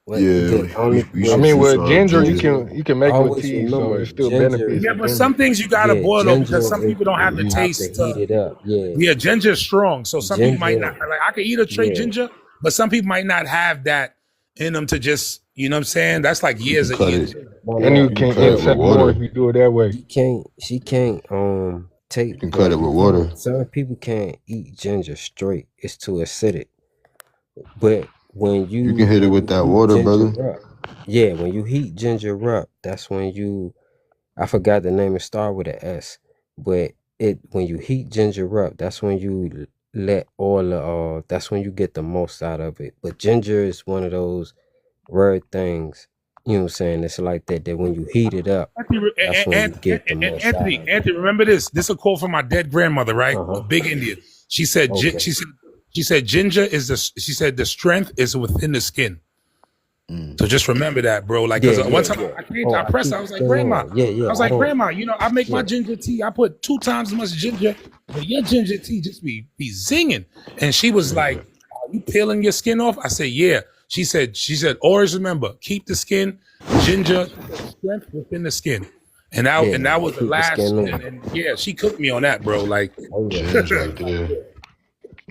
What Yeah, the only we I should mean, juice with ginger, ginger. you can make it with always tea, so remember it still ginger. benefits Yeah, the but ginger. some things you gotta Yeah, boil though, because ginger some is people don't have the you have to taste. heat it up. Yeah, Yeah, ginger is strong, so some people might not ginger. like. I could eat a straight Yeah, ginger, but some people might not have that in them to just, you know what I'm saying? That's like You years can of cut eating. it. And you You can can cut it with incept more water. if you do it that way. she can't take You can cut but it with water. some people can't eat ginger straight. It's too acidic. But when You can hit it with you that heat water, ginger brother. up, yeah, when you heat ginger up, that's when I forgot the name. It start with an S, but when you heat ginger up, that's when you let all the that's when you get the most out of it. But ginger is one of those rare things. You know what I'm saying? It's like that when you heat it up, that's when you get the most out of it. Anthony, remember this? This is a quote from my dead grandmother, right? A Uh-huh. big Indian. She said, Okay. she said, ginger is she said the strength is within the skin. So just remember that, bro. Like, because one time I came, I pressed, I was like, Grandma, Yeah. I was like, Grandma, I make my Yeah. ginger tea. I put 2 times as much ginger, but your ginger tea just be zinging. And she was like, are you peeling your skin off? I said, yeah. She said, always remember, keep the skin, ginger, strength within the skin. And that was the keep the last. skin on. And yeah, she cooked me on that, bro. Like, Oh yeah. Gems right there.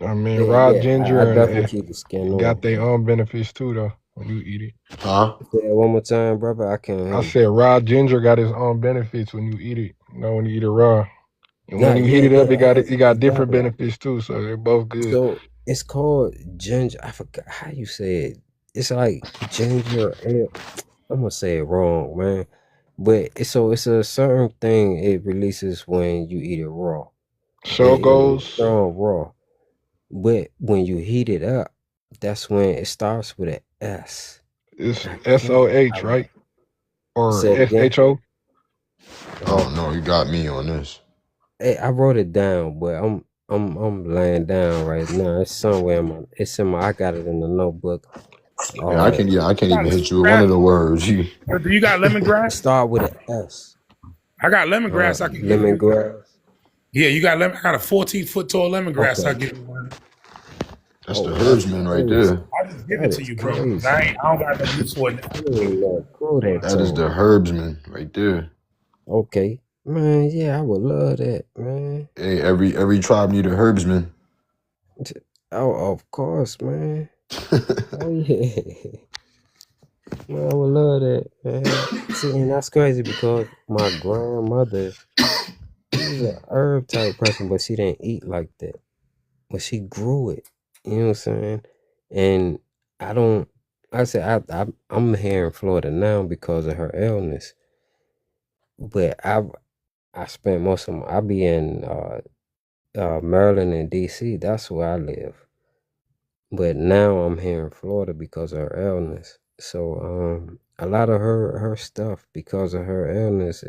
I mean, Yeah, raw I ginger definitely keep the skin got on. their own benefits too, though, when you eat it. Huh? Say it one more time, brother. I can't hear I you. said raw ginger got its own benefits when you eat it. When you eat it raw. And Yeah, when you heat it up, it got different exactly. benefits too, so they're both good. So it's called ginger. I forgot how you say it. It's like ginger ale. I'm gonna say it wrong, man. But it's a certain thing it releases when you eat it raw. So goes. Strong raw. But when you heat it up, that's when it starts with an S. It's SOH, right? Or SHO? Oh no, you got me on this. Hey, I wrote it down, but I'm laying down right now. It's somewhere I got it in the notebook. Yeah, I can't even hit you with one of the words. do you got lemongrass? Start with an S. I got lemongrass. I can give you. Lemongrass. Yeah, you got lemon. I got a 14-foot tall lemongrass. Okay. I'll give you one. That's the herbsman right there. I just give it to you, bro. I don't got no use for it. That is the herbsman right there. Okay, man. Yeah, I would love that, man. Hey, every tribe need a herbsman. Oh, of course, man. Oh yeah. Man, I would love that, man. See, and that's crazy because my grandmother, she was an herb type person, but she didn't eat like that. But she grew it. You know what I'm saying? And I'm here in Florida now because of her illness. But I spent most of I be in Maryland and DC. That's where I live. But now I'm here in Florida because of her illness. So a lot of her stuff because of her illness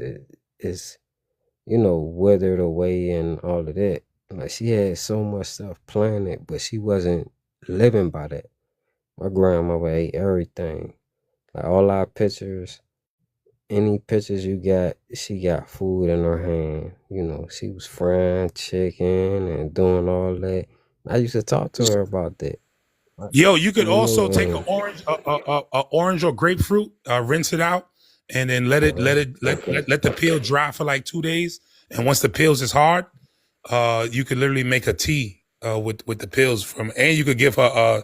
is withered away and all of that. Like she had so much stuff planted, but she wasn't living by that. My grandmother ate everything. Like all our pictures, any pictures you got, she got food in her hand. She was frying chicken and doing all that. I used to talk to her about that. Yo, you could also take an orange, orange or grapefruit, rinse it out, and then let the peel dry for like 2 days. And once the peels is hard, you could literally make a tea with the peels and you could give her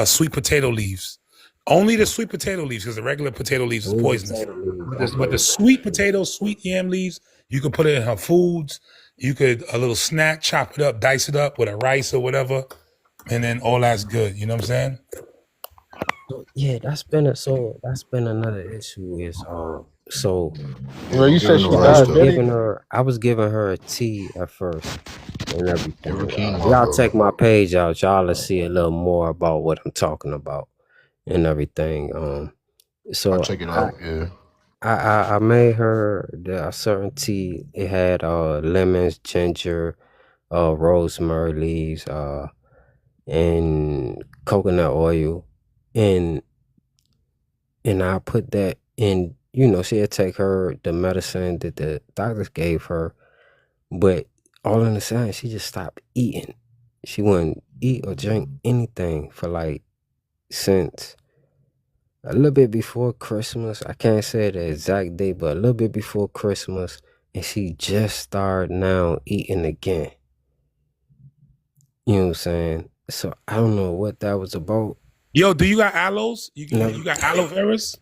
sweet potato leaves. Only the sweet potato leaves, because the regular potato leaves is poisonous. But the sweet potato, sweet yam leaves, you could put it in her foods. You could a little snack, chop it up, dice it up with a rice or whatever. And then all that's good. You know what I'm saying? Yeah, that's been another issue is so Well, you said she diabetic? I was giving her a tea at first and everything. Y'all check my page out, y'all to see a little more about what I'm talking about and everything. So I'll check it out. Yeah. I made her a certain tea. It had lemons, ginger, rosemary leaves, and coconut oil, and I put that in. You know, she'd take the medicine that the doctors gave her, but all in a sudden she just stopped eating. She wouldn't eat or drink anything for like since a little bit before Christmas. I can't say the exact date, but a little bit before Christmas, and she just started now eating again. You know what I'm saying? So I don't know what that was about. Yo, do you got aloes? You got aloe veras?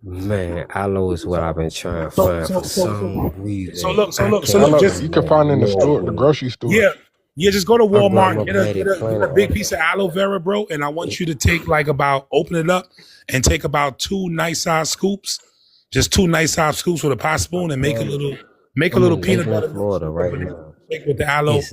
Man, aloe is what I've been trying to find for some reason. So look, just you can find in the store, the grocery store. Yeah, just go to Walmart, grandma get a big piece of aloe vera, bro, and I want you to take open it up and take about 2 nice size scoops, just 2 nice size scoops with a pot spoon, and make a little peanut butter Florida right now. with the aloe. It's